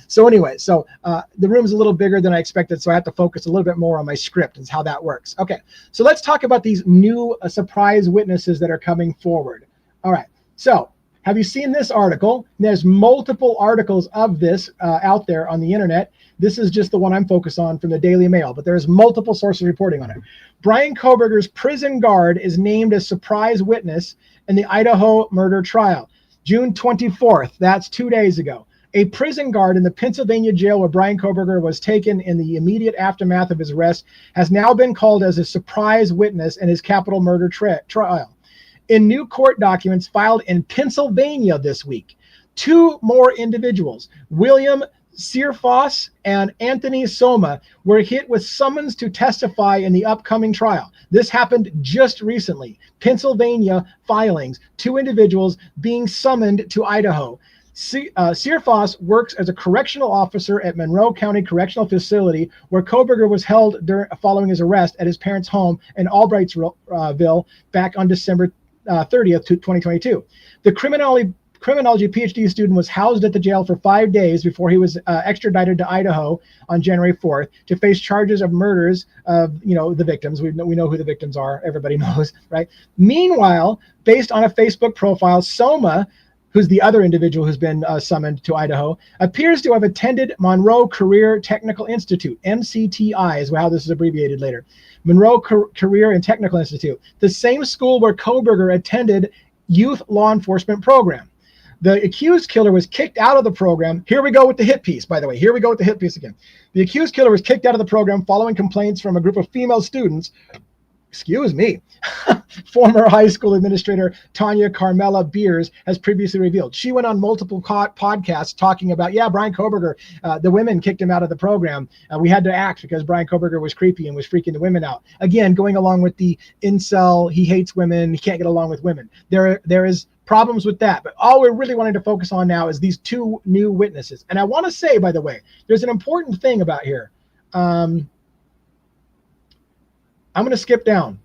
So the room is a little bigger than I expected, so I have to focus a little bit more on my script and how that works. Okay, so let's talk about these new surprise witnesses that are coming forward. All right, so Have you seen this article? There's multiple articles of this out there on the internet. This is just the one I'm focused on from the Daily Mail, but there's multiple sources reporting on it. Brian Kohberger's prison guard is named as surprise witness in the Idaho murder trial. June 24th, that's 2 days ago. A prison guard in the Pennsylvania jail where Brian Kohberger was taken in the immediate aftermath of his arrest has now been called as a surprise witness in his capital murder trial. In new court documents filed in Pennsylvania this week, 2 more individuals, William Searfoss and Anthony Soma, were hit with summons to testify in the upcoming trial. This happened just recently. Pennsylvania filings, 2 individuals being summoned to Idaho. Searfoss works as a correctional officer at Monroe County Correctional Facility, where Kohberger was held following his arrest at his parents' home in Albrightsville back on December 30th, 2022. The criminology PhD student was housed at the jail for 5 days before he was extradited to Idaho on January 4th to face charges of murders of, the victims. We know who the victims are. Everybody knows, right? Meanwhile, based on a Facebook profile, Soma, who's the other individual who's been summoned to Idaho, appears to have attended Monroe Career Technical Institute, MCTI is how this is abbreviated later. Monroe Career and Technical Institute, the same school where Kohberger attended youth law enforcement program. The accused killer was kicked out of the program. Here we go with the hit piece, by the way. Here we go with the hit piece again. The accused killer was kicked out of the program following complaints from a group of female students. Excuse me. Former high school administrator Tanya Carmela Beers has previously revealed. She went on multiple podcasts talking about, Brian Kohberger, the women kicked him out of the program. We had to act because Brian Kohberger was creepy and was freaking the women out. Again, going along with the incel, he hates women, he can't get along with women. There is problems with that. But all we're really wanting to focus on now is these 2 new witnesses. And I want to say, by the way, there's an important thing about here. I'm going to skip down.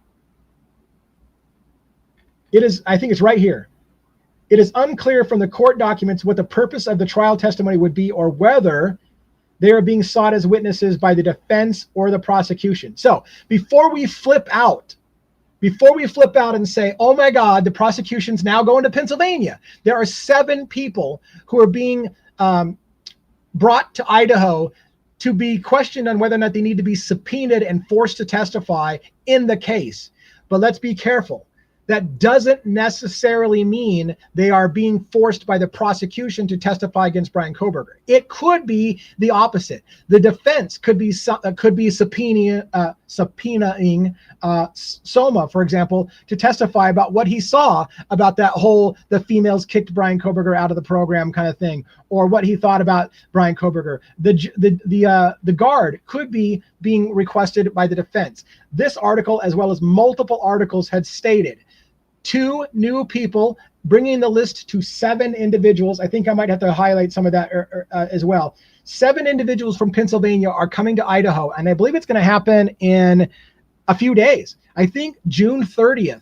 I think it's right here. It is unclear from the court documents what the purpose of the trial testimony would be or whether they are being sought as witnesses by the defense or the prosecution. So before we flip out and say, oh my God, the prosecution's now going to Pennsylvania, there are 7 people who are being brought to Idaho to be questioned on whether or not they need to be subpoenaed and forced to testify in the case. But let's be careful. That doesn't necessarily mean they are being forced by the prosecution to testify against Brian Kohberger. It could be the opposite. The defense could be subpoenaing Soma, for example, to testify about what he saw about that whole the females kicked Brian Kohberger out of the program kind of thing, or what he thought about Brian Kohberger. The guard could be being requested by the defense. This article, as well as multiple articles, had stated 2 new people, bringing the list to 7 individuals. I think I might have to highlight some of that as well. 7 individuals from Pennsylvania are coming to Idaho, and I believe it's going to happen in a few days. I think June 30th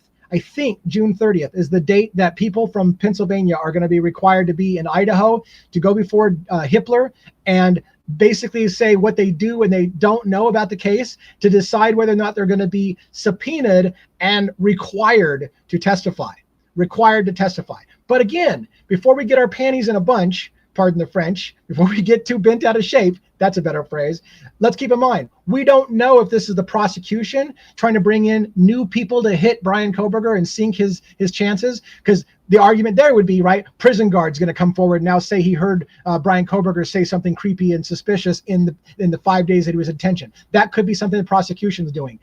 is the date that people from Pennsylvania are going to be required to be in Idaho to go before Hippler and basically say what they do and they don't know about the case to decide whether or not they're going to be subpoenaed and required to testify. But again, before we get our panties in a bunch, pardon the French, before we get too bent out of shape, that's a better phrase, let's keep in mind, we don't know if this is the prosecution trying to bring in new people to hit Brian Kohberger and sink his chances, because the argument there would be, right, prison guard's going to come forward and now say he heard Brian Kohberger say something creepy and suspicious in the 5 days that he was in detention. That could be something the prosecution's doing.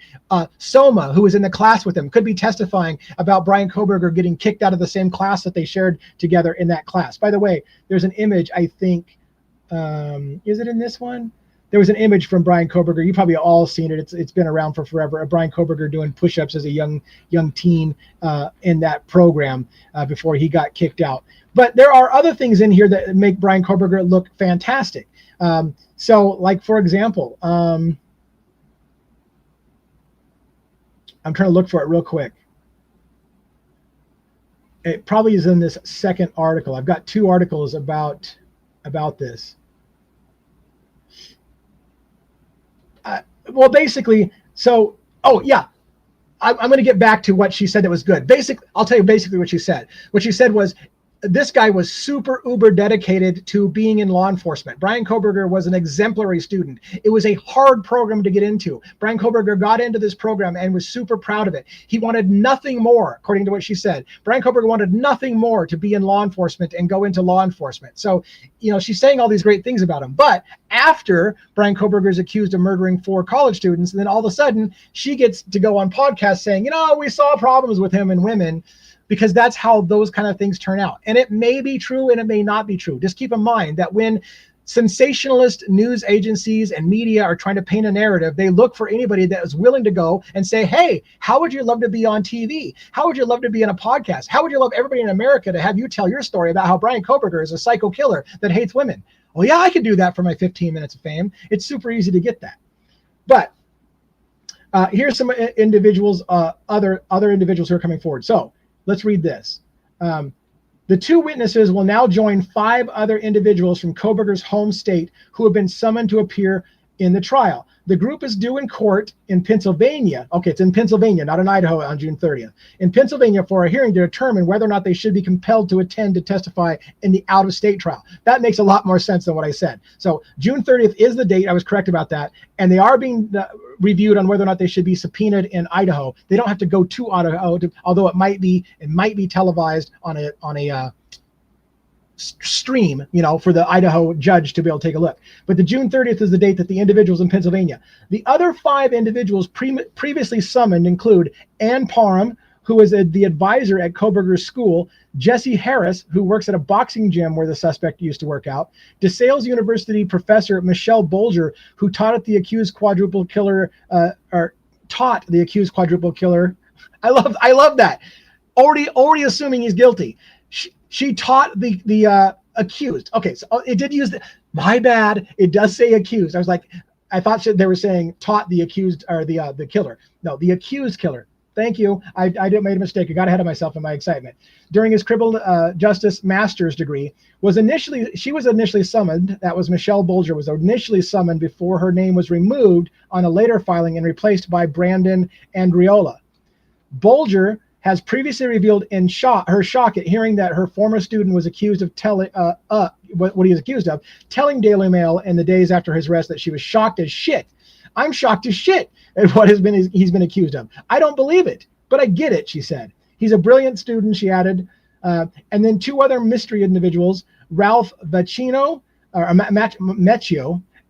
Soma, who was in the class with him, could be testifying about Brian Kohberger getting kicked out of the same class that they shared together in that class. By the way, there's an image, I think, is it in this one? There was an image from Brian Kohberger. You probably all seen it. It's been around for forever. Brian Kohberger doing push-ups as a young teen in that program before he got kicked out. But there are other things in here that make Brian Kohberger look fantastic. So, like, for example, I'm trying to look for it real quick. It probably is in this second article. I've got 2 articles about this. Well, basically, so, oh, yeah, I'm going to get back to what she said that was good. I'll tell you basically what she said. What she said was, this guy was super uber dedicated to being in law enforcement. Brian Kohberger was an exemplary student. It was a hard program to get into. Brian Kohberger got into this program and was super proud of it. He wanted nothing more, according to what she said. Brian Kohberger wanted nothing more to be in law enforcement and go into law enforcement. So, you know, she's saying all these great things about him. But after Brian Kohberger is accused of murdering 4 college students, and then all of a sudden she gets to go on podcasts saying, you know, we saw problems with him and women, because that's how those kind of things turn out. And it may be true and it may not be true. Just keep in mind that when sensationalist news agencies and media are trying to paint a narrative, they look for anybody that is willing to go and say, hey, how would you love to be on TV? How would you love to be in a podcast? How would you love everybody in America to have you tell your story about how Brian Kohberger is a psycho killer that hates women? Well, yeah, I could do that for my 15 minutes of fame. It's super easy to get that. But here's some individuals, other individuals who are coming forward. So let's read this. The 2 witnesses will now join 5 other individuals from Kohberger's home state who have been summoned to appear in the trial. The group is due in court in Pennsylvania. Okay, it's in Pennsylvania, not in Idaho, on June 30th. In Pennsylvania for a hearing to determine whether or not they should be compelled to attend to testify in the out-of-state trial. That makes a lot more sense than what I said. So June 30th is the date. I was correct about that. And they are being reviewed on whether or not they should be subpoenaed in Idaho. They don't have to go to Idaho, although it might be televised on a stream, you know, for the Idaho judge to be able to take a look. But the June 30th is the date that the individuals in Pennsylvania. The other 5 individuals previously summoned include Ann Parham, who is the advisor at Kohberger's school, Jesse Harris, who works at a boxing gym where the suspect used to work out, DeSales University professor Michelle Bolger, who taught the accused quadruple killer. I love that. Already assuming he's guilty. She taught the accused. Okay, so it did use my bad. It does say accused. I was like, I thought they were saying taught the accused or the killer. No, the accused killer. Thank you. I made a mistake. I got ahead of myself in my excitement. During his criminal justice master's degree, she was initially summoned. That was Michelle Bolger was initially summoned before her name was removed on a later filing and replaced by Brandon Andriola. Bolger has previously revealed in her shock at hearing that her former student was accused of telling what he was accused of, telling Daily Mail in the days after his arrest that she was shocked as shit. I'm shocked as shit at what he's been accused of. I don't believe it, but I get it, she said. He's a brilliant student, she added. And then 2 other mystery individuals, Ralph Vecchio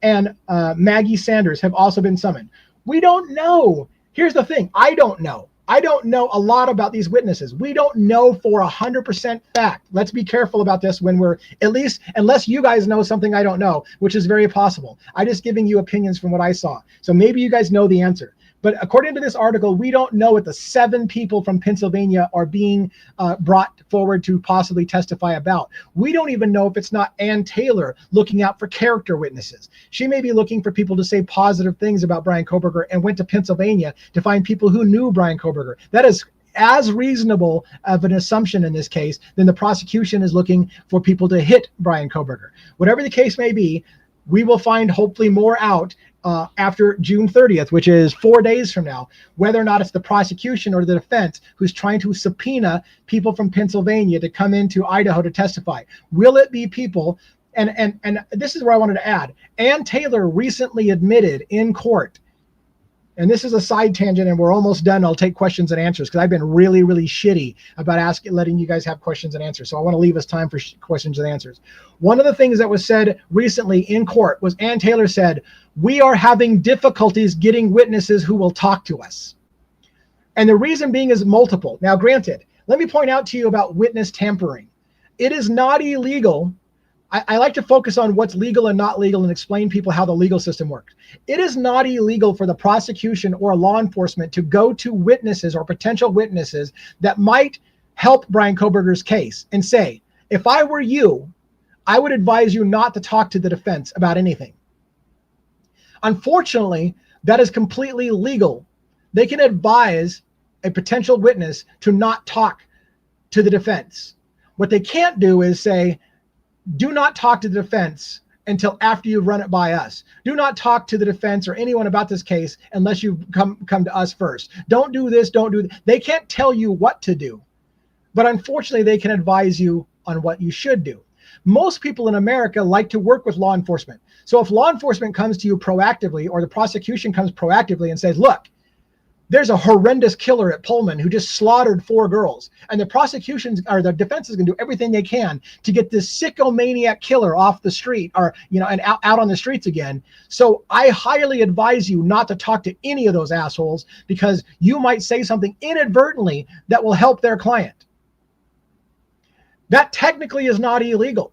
and Maggie Sanders, have also been summoned. We don't know. Here's the thing. I don't know a lot about these witnesses. We don't know for 100% fact. Let's be careful about this when we're, at least, unless you guys know something I don't know, which is very possible. I'm just giving you opinions from what I saw. So maybe you guys know the answer. But according to this article, we don't know what the 7 people from Pennsylvania are being brought forward to possibly testify about. We don't even know if it's not Ann Taylor looking out for character witnesses. She may be looking for people to say positive things about Brian Kohberger and went to Pennsylvania to find people who knew Brian Kohberger. That is as reasonable of an assumption in this case than the prosecution is looking for people to hit Brian Kohberger. Whatever the case may be, we will find hopefully more out after June 30th, which is 4 days from now, whether or not it's the prosecution or the defense who's trying to subpoena people from Pennsylvania to come into Idaho to testify. Will it be people, and this is where I wanted to add, Ann Taylor recently admitted in court, and this is a side tangent and we're almost done. I'll take questions and answers because I've been really, really shitty about letting you guys have questions and answers. So I want to leave us time for questions and answers. One of the things that was said recently in court was Ann Taylor said, we are having difficulties getting witnesses who will talk to us. And the reason being is multiple. Now, granted, let me point out to you about witness tampering. It is not illegal. I like to focus on what's legal and not legal and explain people how the legal system works. It is not illegal for the prosecution or law enforcement to go to witnesses or potential witnesses that might help Brian Kohberger's case and say, if I were you, I would advise you not to talk to the defense about anything. Unfortunately, that is completely legal. They can advise a potential witness to not talk to the defense. What they can't do is say, do not talk to the defense until after you run it by us. Do not talk to the defense or anyone about this case unless you come to us first. Don't do this, don't do that. They can't tell you what to do, but unfortunately they can advise you on what you should do. Most people in America like to work with law enforcement. So if law enforcement comes to you proactively, or the prosecution comes proactively and says, look, there's a horrendous killer at Pullman who just slaughtered 4 girls, and the prosecutions or the defense is going to do everything they can to get this sycomaniac killer off the street, or and out on the streets again. So I highly advise you not to talk to any of those assholes, because you might say something inadvertently that will help their client. That technically is not illegal,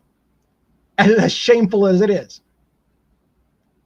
as shameful as it is.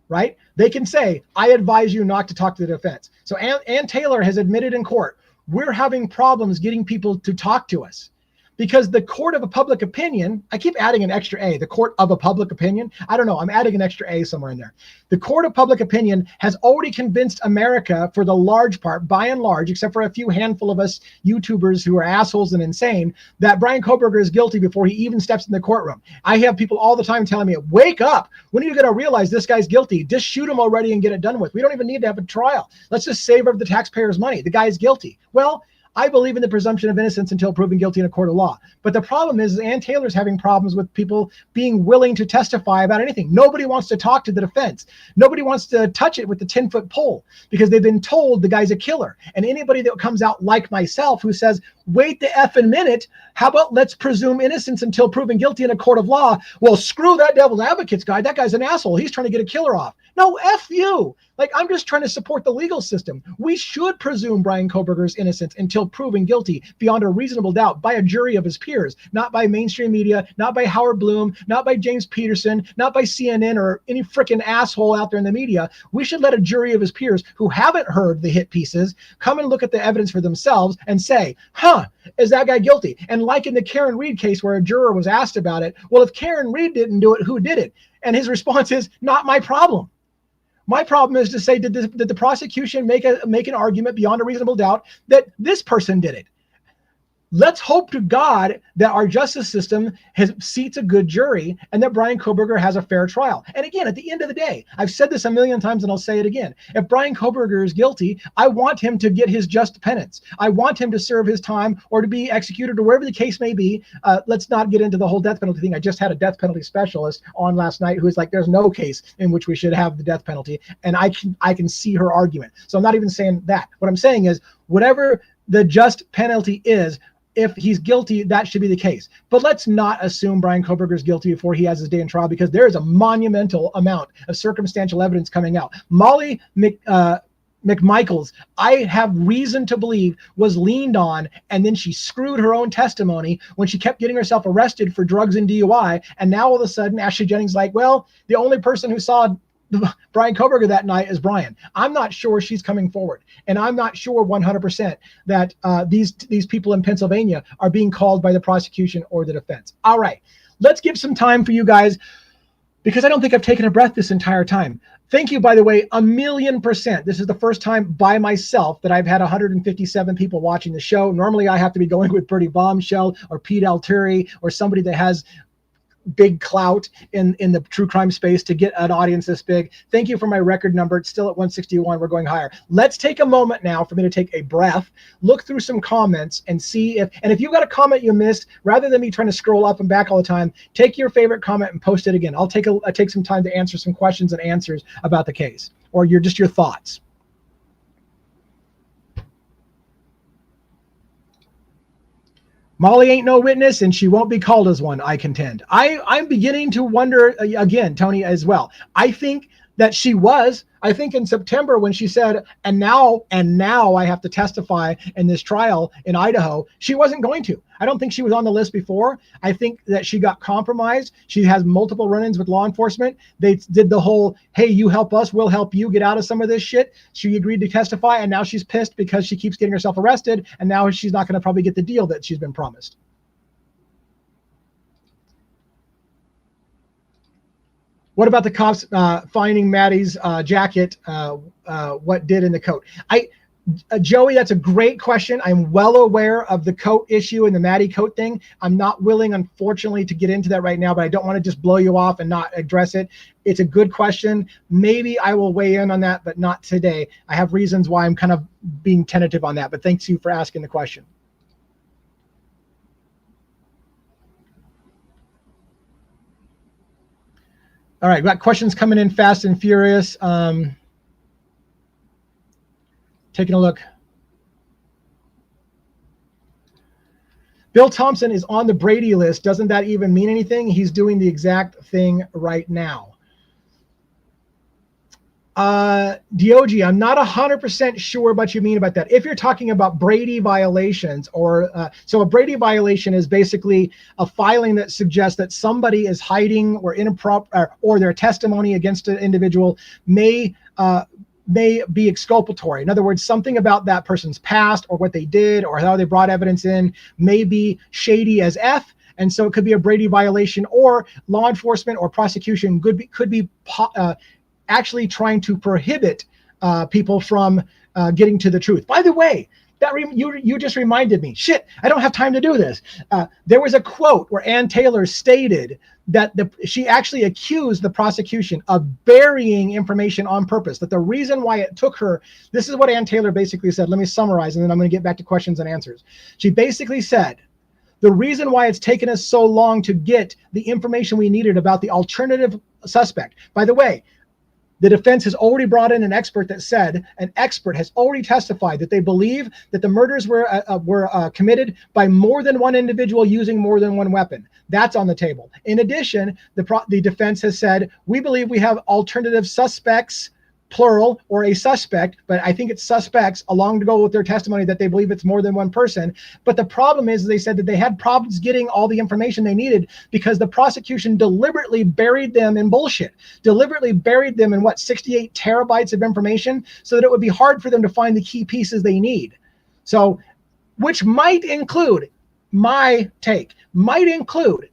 Right? They can say, I advise you not to talk to the defense. So Ann Taylor has admitted in court, we're having problems getting people to talk to us because the court of a public opinion, I keep adding an extra A, the court of a public opinion. I don't know, I'm adding an extra A somewhere in there. The court of public opinion has already convinced America, for the large part, by and large, except for a few handful of us YouTubers who are assholes and insane, that Brian Kohberger is guilty before he even steps in the courtroom. I have people all the time telling me, wake up, when are you going to realize this guy's guilty? Just shoot him already and get it done with. We don't even need to have a trial. Let's just save up the taxpayers' money. The guy's guilty. Well, I believe in the presumption of innocence until proven guilty in a court of law. But the problem is Ann Taylor's having problems with people being willing to testify about anything. Nobody wants to talk to the defense. Nobody wants to touch it with the 10-foot pole because they've been told the guy's a killer. And anybody that comes out like myself who says, wait the effing minute, how about let's presume innocence until proven guilty in a court of law? Well, screw that devil's advocates guy. That guy's an asshole. He's trying to get a killer off. No, F you. Like, I'm just trying to support the legal system. We should presume Brian Kohberger's innocence until proven guilty beyond a reasonable doubt by a jury of his peers, not by mainstream media, not by Howard Bloom, not by James Peterson, not by CNN or any freaking asshole out there in the media. We should let a jury of his peers who haven't heard the hit pieces come and look at the evidence for themselves and say, is that guy guilty? And like in the Karen Reed case where a juror was asked about it, well, if Karen Reed didn't do it, who did it? And his response is, not my problem. My problem is to say, did the prosecution make an argument beyond a reasonable doubt that this person did it? Let's hope to God that our justice system seats a good jury and that Brian Kohberger has a fair trial. And again, at the end of the day, I've said this a million times and I'll say it again. If Brian Kohberger is guilty, I want him to get his just penance. I want him to serve his time or to be executed or wherever the case may be. Let's not get into the whole death penalty thing. I just had a death penalty specialist on last night who is like, there's no case in which we should have the death penalty. And I can see her argument. So I'm not even saying that. What I'm saying is whatever the just penalty is, if he's guilty, that should be the case. But let's not assume Brian Kohberger is guilty before he has his day in trial, because there is a monumental amount of circumstantial evidence coming out. Molly McMichaels, I have reason to believe, was leaned on, and then she screwed her own testimony when she kept getting herself arrested for drugs and DUI. And now all of a sudden, Ashley Jennings like, well, the only person who saw Brian Kohberger that night is Brian. I'm not sure she's coming forward. And I'm not sure 100% that these people in Pennsylvania are being called by the prosecution or the defense. All right, let's give some time for you guys, because I don't think I've taken a breath this entire time. Thank you, by the way, 1,000,000%. This is the first time by myself that I've had 157 people watching the show. Normally I have to be going with Bertie Bombshell or Pete Alteri or somebody that has big clout in the true crime space to get an audience this big. Thank you for my record number. It's still at 161. We're going higher. Let's take a moment now for me to take a breath, look through some comments and see if you've got a comment you missed, rather than me trying to scroll up and back all the time, take your favorite comment and post it again. I'll take some time to answer some questions and answers about the case, or your thoughts. Molly ain't no witness, and she won't be called as one, I contend. I'm beginning to wonder, again, Tony, as well. I think that she was. I think in September when she said, and now I have to testify in this trial in Idaho, she wasn't going to. I don't think she was on the list before. I think that she got compromised. She has multiple run-ins with law enforcement. They did the whole, hey, you help us, we'll help you get out of some of this shit. She agreed to testify, and now she's pissed because she keeps getting herself arrested, and now she's not going to probably get the deal that she's been promised. What about the cops finding Maddie's jacket? What did in the coat? Joey, that's a great question. I'm well aware of the coat issue and the Maddie coat thing. I'm not willing, unfortunately, to get into that right now, but I don't want to just blow you off and not address it. It's a good question. Maybe I will weigh in on that, but not today. I have reasons why I'm kind of being tentative on that, but thanks you for asking the question. All right, got questions coming in fast and furious. Taking a look. Bill Thompson is on the Brady list. Doesn't that even mean anything? He's doing the exact thing right now. Diogi, I'm not 100% sure what you mean about that. If you're talking about Brady violations, or so a Brady violation is basically a filing that suggests that somebody is hiding or inappropriate, or their testimony against an individual may be exculpatory. In other words, something about that person's past or what they did or how they brought evidence in may be shady as F. And so it could be a Brady violation, or law enforcement or prosecution could be actually trying to prohibit people from getting to the truth. By the way, you just reminded me. Shit, I don't have time to do this. There was a quote where Ann Taylor stated that she actually accused the prosecution of burying information on purpose. That the reason why it took her, this is what Ann Taylor basically said. Let me summarize, and then I'm going to get back to questions and answers. She basically said, the reason why it's taken us so long to get the information we needed about the alternative suspect. By the way, the defense has already brought in an expert that said, an expert has already testified that they believe that the murders were committed by more than one individual using more than one weapon. That's on the table. In addition, the defense has said, we believe we have alternative suspects, plural, or a suspect, but I think it's suspects along to go with their testimony that they believe it's more than one person. But the problem is, they said that they had problems getting all the information they needed because the prosecution deliberately buried them in bullshit, deliberately buried them in 68 terabytes of information, so that it would be hard for them to find the key pieces they need. So, which might include, my take, might include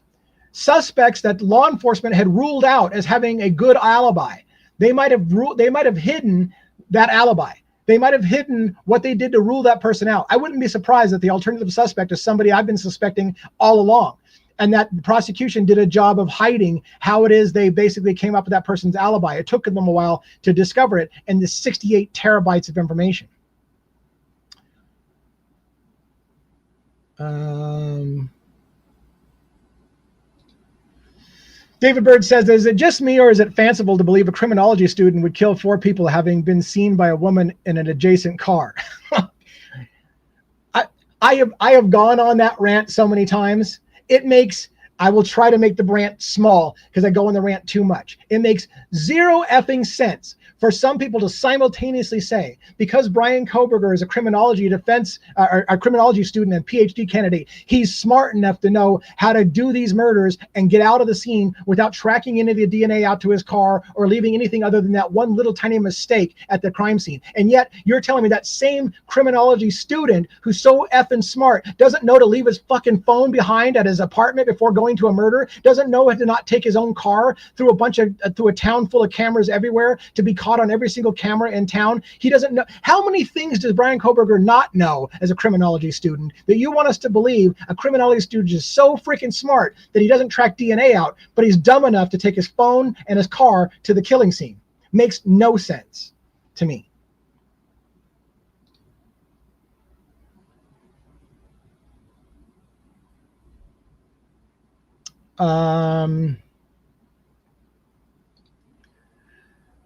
suspects that law enforcement had ruled out as having a good alibi. They might have hidden that alibi. They might have hidden what they did to rule that person out. I wouldn't be surprised that the alternative suspect is somebody I've been suspecting all along, and that the prosecution did a job of hiding how it is they basically came up with that person's alibi. It took them a while to discover it, and the 68 terabytes of information. David Bird says, is it just me, or is it fanciful to believe a criminology student would kill 4 people having been seen by a woman in an adjacent car? I have gone on that rant so many times. I will try to make the rant small because I go on the rant too much. It makes zero effing sense for some people to simultaneously say, because Brian Kohberger is a criminology a criminology student and PhD candidate, he's smart enough to know how to do these murders and get out of the scene without tracking any of the DNA out to his car or leaving anything other than that one little tiny mistake at the crime scene. And yet you're telling me that same criminology student who's so effing smart doesn't know to leave his fucking phone behind at his apartment before going to a murder, doesn't know how to not take his own car through a town full of cameras everywhere to be caught on every single camera in town. He doesn't know. How many things does Brian Kohberger not know as a criminology student that you want us to believe a criminology student is so freaking smart that he doesn't track DNA out, but he's dumb enough to take his phone and his car to the killing scene? Makes no sense to me.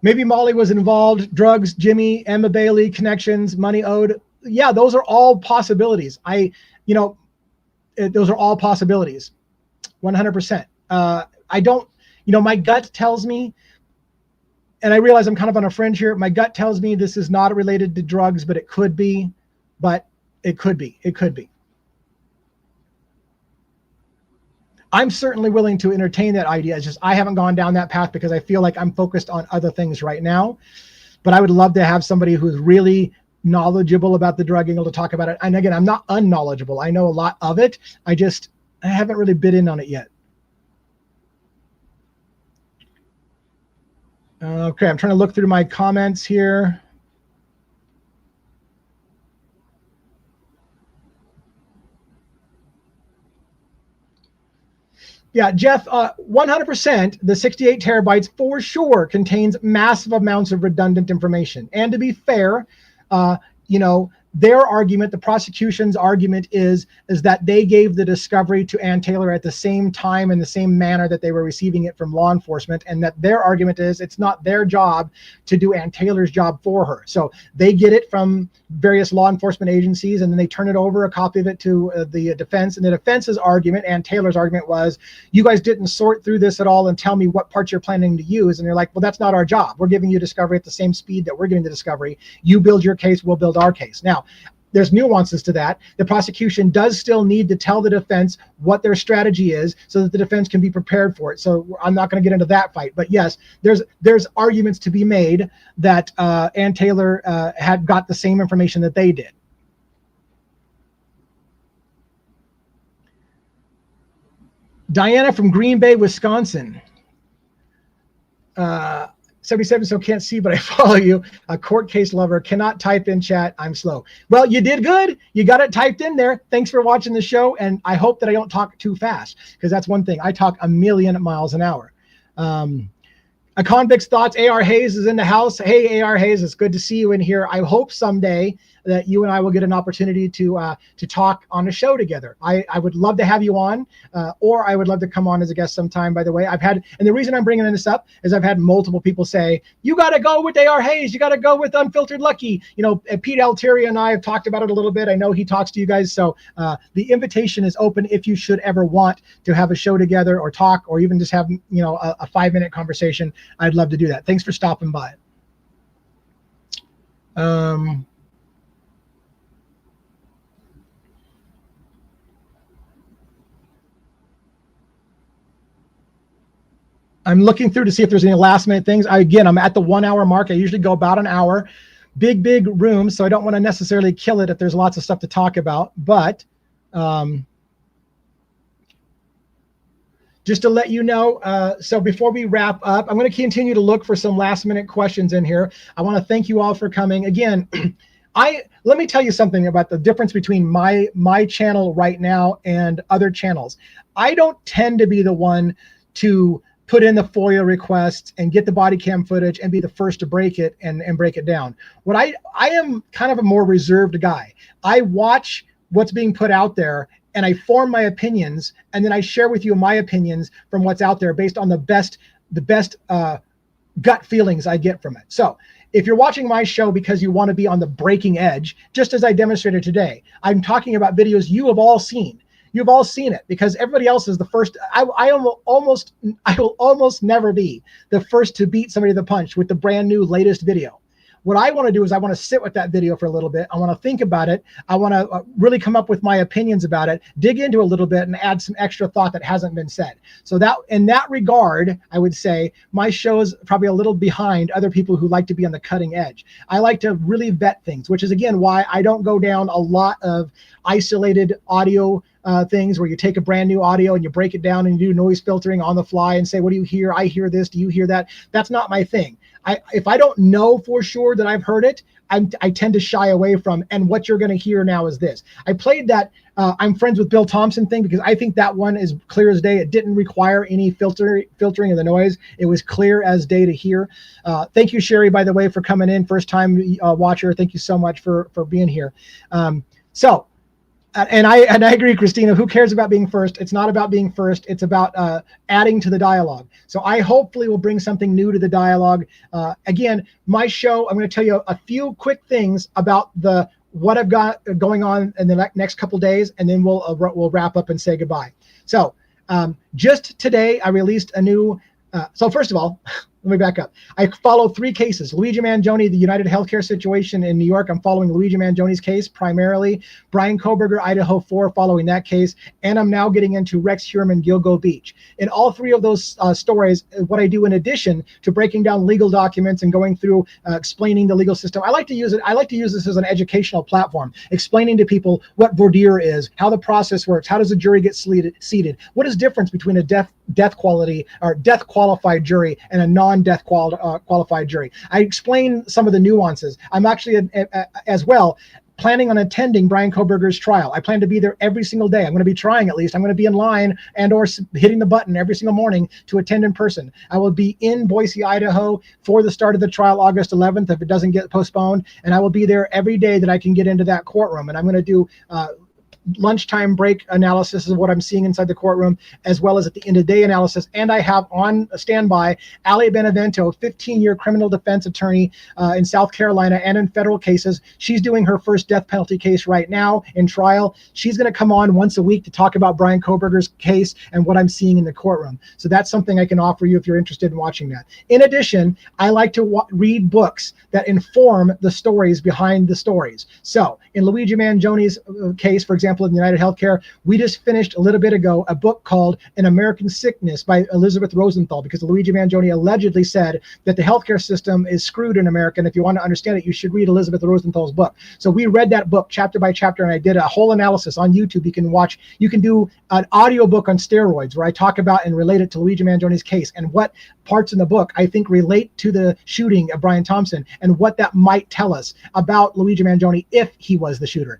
Maybe Molly was involved, drugs, Jimmy, Emma Bailey, connections, money owed. Yeah, those are all possibilities. Those are all possibilities, 100%. I don't, my gut tells me, and I realize I'm kind of on a fringe here. My gut tells me this is not related to drugs, but it could be. It could be. I'm certainly willing to entertain that idea. It's just I haven't gone down that path because I feel like I'm focused on other things right now. But I would love to have somebody who's really knowledgeable about the drug angle to talk about it. And again, I'm not unknowledgeable. I know a lot of it. I haven't really bit in on it yet. Okay, I'm trying to look through my comments here. Yeah, Jeff, 100%, the 68 terabytes for sure contains massive amounts of redundant information. And to be fair, their argument, the prosecution's argument is that they gave the discovery to Ann Taylor at the same time and the same manner that they were receiving it from law enforcement, and that their argument is it's not their job to do Ann Taylor's job for her. So they get it from various law enforcement agencies, and then they turn it over, a copy of it, to the defense. And the defense's argument, Ann Taylor's argument, was, you guys didn't sort through this at all and tell me what parts you're planning to use. And they're like, well, that's not our job. We're giving you discovery at the same speed that we're giving the discovery. You build your case, we'll build our case. Now, there's nuances to that. The prosecution does still need to tell the defense what their strategy is so that the defense can be prepared for it. So I'm not going to get into that fight. But yes, there's arguments to be made that Ann Taylor had got the same information that they did. Diana from Green Bay, Wisconsin. 77, so can't see, but I follow you. A court case lover, cannot type in chat. I'm slow. Well, you did good. You got it typed in there. Thanks for watching the show. And I hope that I don't talk too fast, because that's one thing. I talk a million miles an hour. A convict's thoughts. A.R. Hayes is in the house. Hey, A.R. Hayes, it's good to see you in here. I hope someday that you and I will get an opportunity to talk on a show together. I would love to have you on, or I would love to come on as a guest sometime, by the way. And the reason I'm bringing this up is I've had multiple people say, you got to go with A.R. Hayes. You got to go with Unfiltered Lucky. You know, Pete Altieri and I have talked about it a little bit. I know he talks to you guys. So the invitation is open if you should ever want to have a show together or talk, or even just have, you know, a 5-minute conversation. I'd love to do that. Thanks for stopping by. I'm looking through to see if there's any last minute things. I'm at the 1 hour mark. I usually go about an hour. Big room, so I don't want to necessarily kill it if there's lots of stuff to talk about. But just to let you know, so before we wrap up, I'm going to continue to look for some last minute questions in here. I want to thank you all for coming. Again, let me tell you something about the difference between my channel right now and other channels. I don't tend to be the one to put in the FOIA requests and get the body cam footage and be the first to break it and break it down. I am kind of a more reserved guy. I watch what's being put out there and I form my opinions, and then I share with you my opinions from what's out there based on the best gut feelings I get from it. So if you're watching my show because you want to be on the breaking edge, just as I demonstrated today, I'm talking about videos you have all seen. You've all seen it because everybody else is the first. I will almost never be the first to beat somebody to the punch with the brand new latest video. What I want to do is I want to sit with that video for a little bit. I want to think about it. I want to really come up with my opinions about it, dig into a little bit, and add some extra thought that hasn't been said. So that, in that regard, I would say my show is probably a little behind other people who like to be on the cutting edge. I like to really vet things, which is, again, why I don't go down a lot of isolated audio things where you take a brand new audio and you break it down and you do noise filtering on the fly and say, what do you hear? I hear this. Do you hear that? That's not my thing. If I don't know for sure that I've heard it, I tend to shy away from, and what you're going to hear now is this. I played that I'm friends with Bill Thompson thing because I think that one is clear as day. It didn't require any filtering of the noise. It was clear as day to hear. Thank you, Sherry, by the way, for coming in. First time watcher. Thank you so much for being here. And I agree, Christina, who cares about being first? It's not about being first. It's about adding to the dialogue. So I hopefully will bring something new to the dialogue. Again, my show, I'm going to tell you a few quick things about what I've got going on in the next couple days, and then we'll wrap up and say goodbye. So just today, I released a new, so first of all, let me back up. I follow 3 cases. Luigi Mangione, the United Healthcare situation in New York. I'm following Luigi Mangione's case primarily. Brian Kohberger, Idaho 4, following that case. And I'm now getting into Rex Heuermann, Gilgo Beach. In all 3 of those stories, what I do in addition to breaking down legal documents and going through explaining the legal system, I like to use this as an educational platform, explaining to people what voir dire is, how the process works, how does a jury get seated, what is the difference between a death qualified jury and a non-death qualified jury. I explain some of the nuances. I'm actually as well planning on attending Brian Kohberger's trial. I plan to be there every single day. I'm going to be trying, at least. I'm going to be in line and or hitting the button every single morning to attend in person. I will be in Boise, Idaho for the start of the trial August 11th if it doesn't get postponed. And I will be there every day that I can get into that courtroom. And I'm going to do lunchtime break analysis of what I'm seeing inside the courtroom, as well as at the end of the day analysis. And I have on standby Ali Benevento, 15-year criminal defense attorney in South Carolina and in federal cases. She's doing her first death penalty case right now in trial. She's going to come on once a week to talk about Brian Kohberger's case and what I'm seeing in the courtroom. So that's something I can offer you if you're interested in watching that. In addition, I like to read books that inform the stories behind the stories. So in Luigi Mangioni's case, for example, in United Healthcare, we just finished a little bit ago a book called An American Sickness by Elizabeth Rosenthal, because Luigi Mangioni allegedly said that the healthcare system is screwed in America, and if you want to understand it, you should read Elizabeth Rosenthal's book. So we read that book chapter by chapter, and I did a whole analysis on YouTube. You can watch, you can do an audio book on steroids where I talk about and relate it to Luigi Mangioni's case and what parts in the book I think relate to the shooting of Brian Thompson and what that might tell us about Luigi Mangioni if he was the shooter.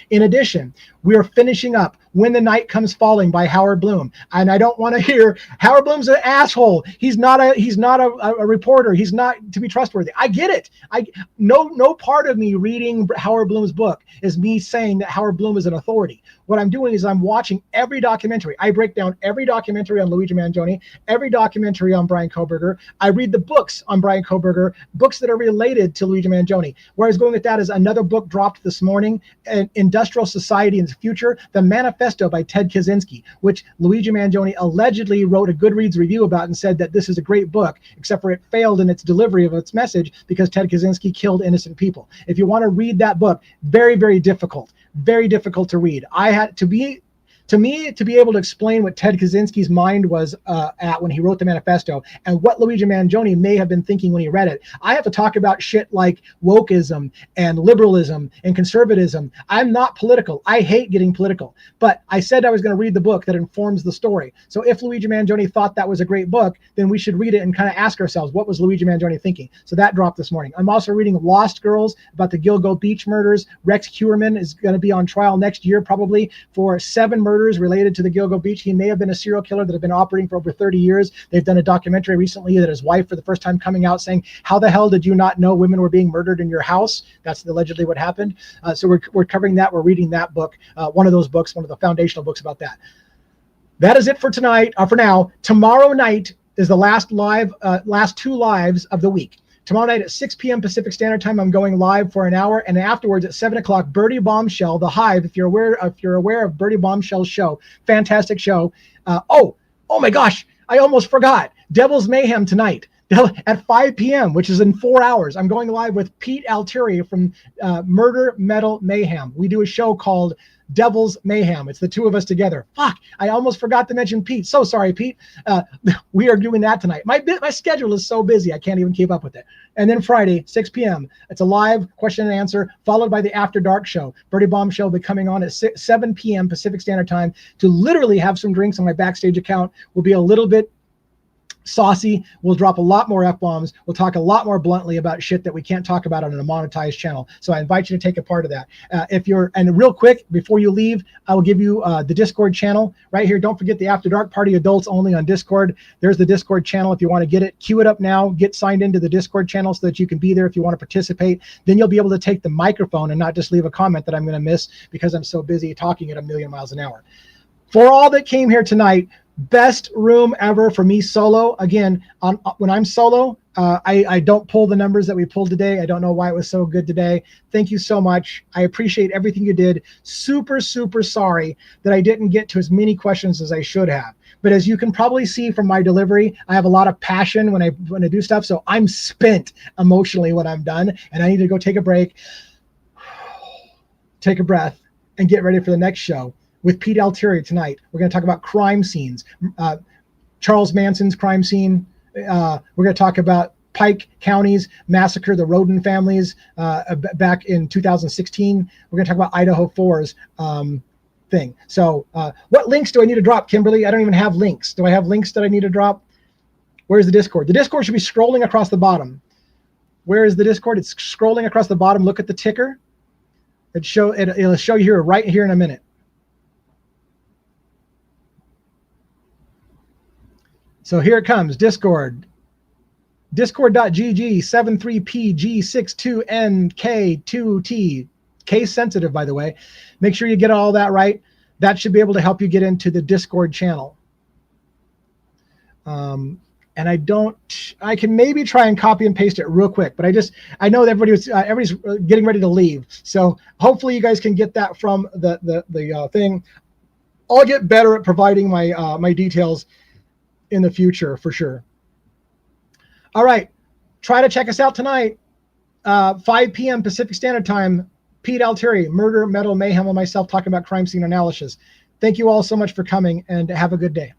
In addition, we are finishing up When the Night Comes Falling by Howard Bloom. And I don't want to hear Howard Bloom's an asshole. He's not a reporter. He's not to be trustworthy. I get it. No part of me reading Howard Bloom's book is me saying that Howard Bloom is an authority. What I'm doing is I'm watching every documentary. I break down every documentary on Luigi Mangioni, every documentary on Brian Kohberger. I read the books on Brian Kohberger, books that are related to Luigi Mangioni. Where I was going with that is another book dropped this morning, Industrial Society in the Future, The Manifesto by Ted Kaczynski, which Luigi Mangioni allegedly wrote a Goodreads review about and said that this is a great book, except for it failed in its delivery of its message because Ted Kaczynski killed innocent people. If you want to read that book, very, very difficult to read. I had to be able to explain what Ted Kaczynski's mind was at when he wrote the manifesto and what Luigi Mangioni may have been thinking when he read it. I have to talk about shit like wokeism and liberalism and conservatism. I'm not political. I hate getting political. But I said I was going to read the book that informs the story. So if Luigi Mangioni thought that was a great book, then we should read it and kind of ask ourselves, what was Luigi Mangioni thinking? So that dropped this morning. I'm also reading Lost Girls about the Gilgo Beach murders. Rex Heuermann is going to be on trial next year probably for 7 murders related to the Gilgo Beach. He may have been a serial killer that had been operating for over 30 years. They've done a documentary recently that his wife for the first time coming out saying, how the hell did you not know women were being murdered in your house? That's allegedly what happened. So we're covering that. We're reading that book, one of those books, one of the foundational books about that. That is it for tonight, for now. Tomorrow night is the last 2 lives of the week. Tomorrow night at 6 p.m. Pacific Standard Time, I'm going live for an hour, and afterwards at 7 o'clock, Birdie Bombshell, The Hive. If you're aware of Birdie Bombshell's show, fantastic show. Oh my gosh, I almost forgot. Devil's Mayhem tonight at 5 p.m., which is in 4 hours. I'm going live with Pete Altieri from Murder Metal Mayhem. We do a show called Devil's Mayhem. It's the 2 of us together. Fuck, I almost forgot to mention Pete. So sorry, Pete. We are doing that tonight. My schedule is so busy, I can't even keep up with it. And then Friday, 6 p.m., it's a live question and answer, followed by the After Dark show. Birdie Bombshell will be coming on at 7 p.m. Pacific Standard Time to literally have some drinks on my backstage account. Will be a little bit saucy. We'll drop a lot more F-bombs. We'll talk a lot more bluntly about shit that we can't talk about on a monetized channel. So I invite you to take a part of that. And real quick, before you leave, I will give you the Discord channel right here. Don't forget the After Dark Party adults only on Discord. There's the Discord channel if you want to get it. Queue it up now. Get signed into the Discord channel so that you can be there if you want to participate. Then you'll be able to take the microphone and not just leave a comment that I'm going to miss because I'm so busy talking at 1,000,000 miles an hour. For all that came here tonight, best room ever for me solo. Again, when I'm solo, I don't pull the numbers that we pulled today. I don't know why it was so good today. Thank you so much. I appreciate everything you did. Super, super sorry that I didn't get to as many questions as I should have. But as you can probably see from my delivery, I have a lot of passion when I do stuff. So I'm spent emotionally when I'm done, and I need to go take a break, take a breath, and get ready for the next show. With Pete Altieri tonight, we're going to talk about crime scenes. Charles Manson's crime scene. We're going to talk about Pike County's massacre, the Rhoden families back in 2016. We're going to talk about Idaho 4's thing. So what links do I need to drop, Kimberly? I don't even have links. Do I have links that I need to drop? Where's the Discord? The Discord should be scrolling across the bottom. Where is the Discord? It's scrolling across the bottom. Look at the ticker. It'll show you here right here in a minute. So here it comes, Discord. Discord.gg 73PG62NK2T. Case sensitive, by the way. Make sure you get all that right. That should be able to help you get into the Discord channel. And I can maybe try and copy and paste it real quick, but I know that everybody's getting ready to leave. So hopefully you guys can get that from the thing. I'll get better at providing my details in the future for sure. All right. Try to check us out tonight, 5 p.m. Pacific Standard Time. Pete Altieri, Murder, Metal, Mayhem, and myself talking about crime scene analysis. Thank you all so much for coming, and have a good day.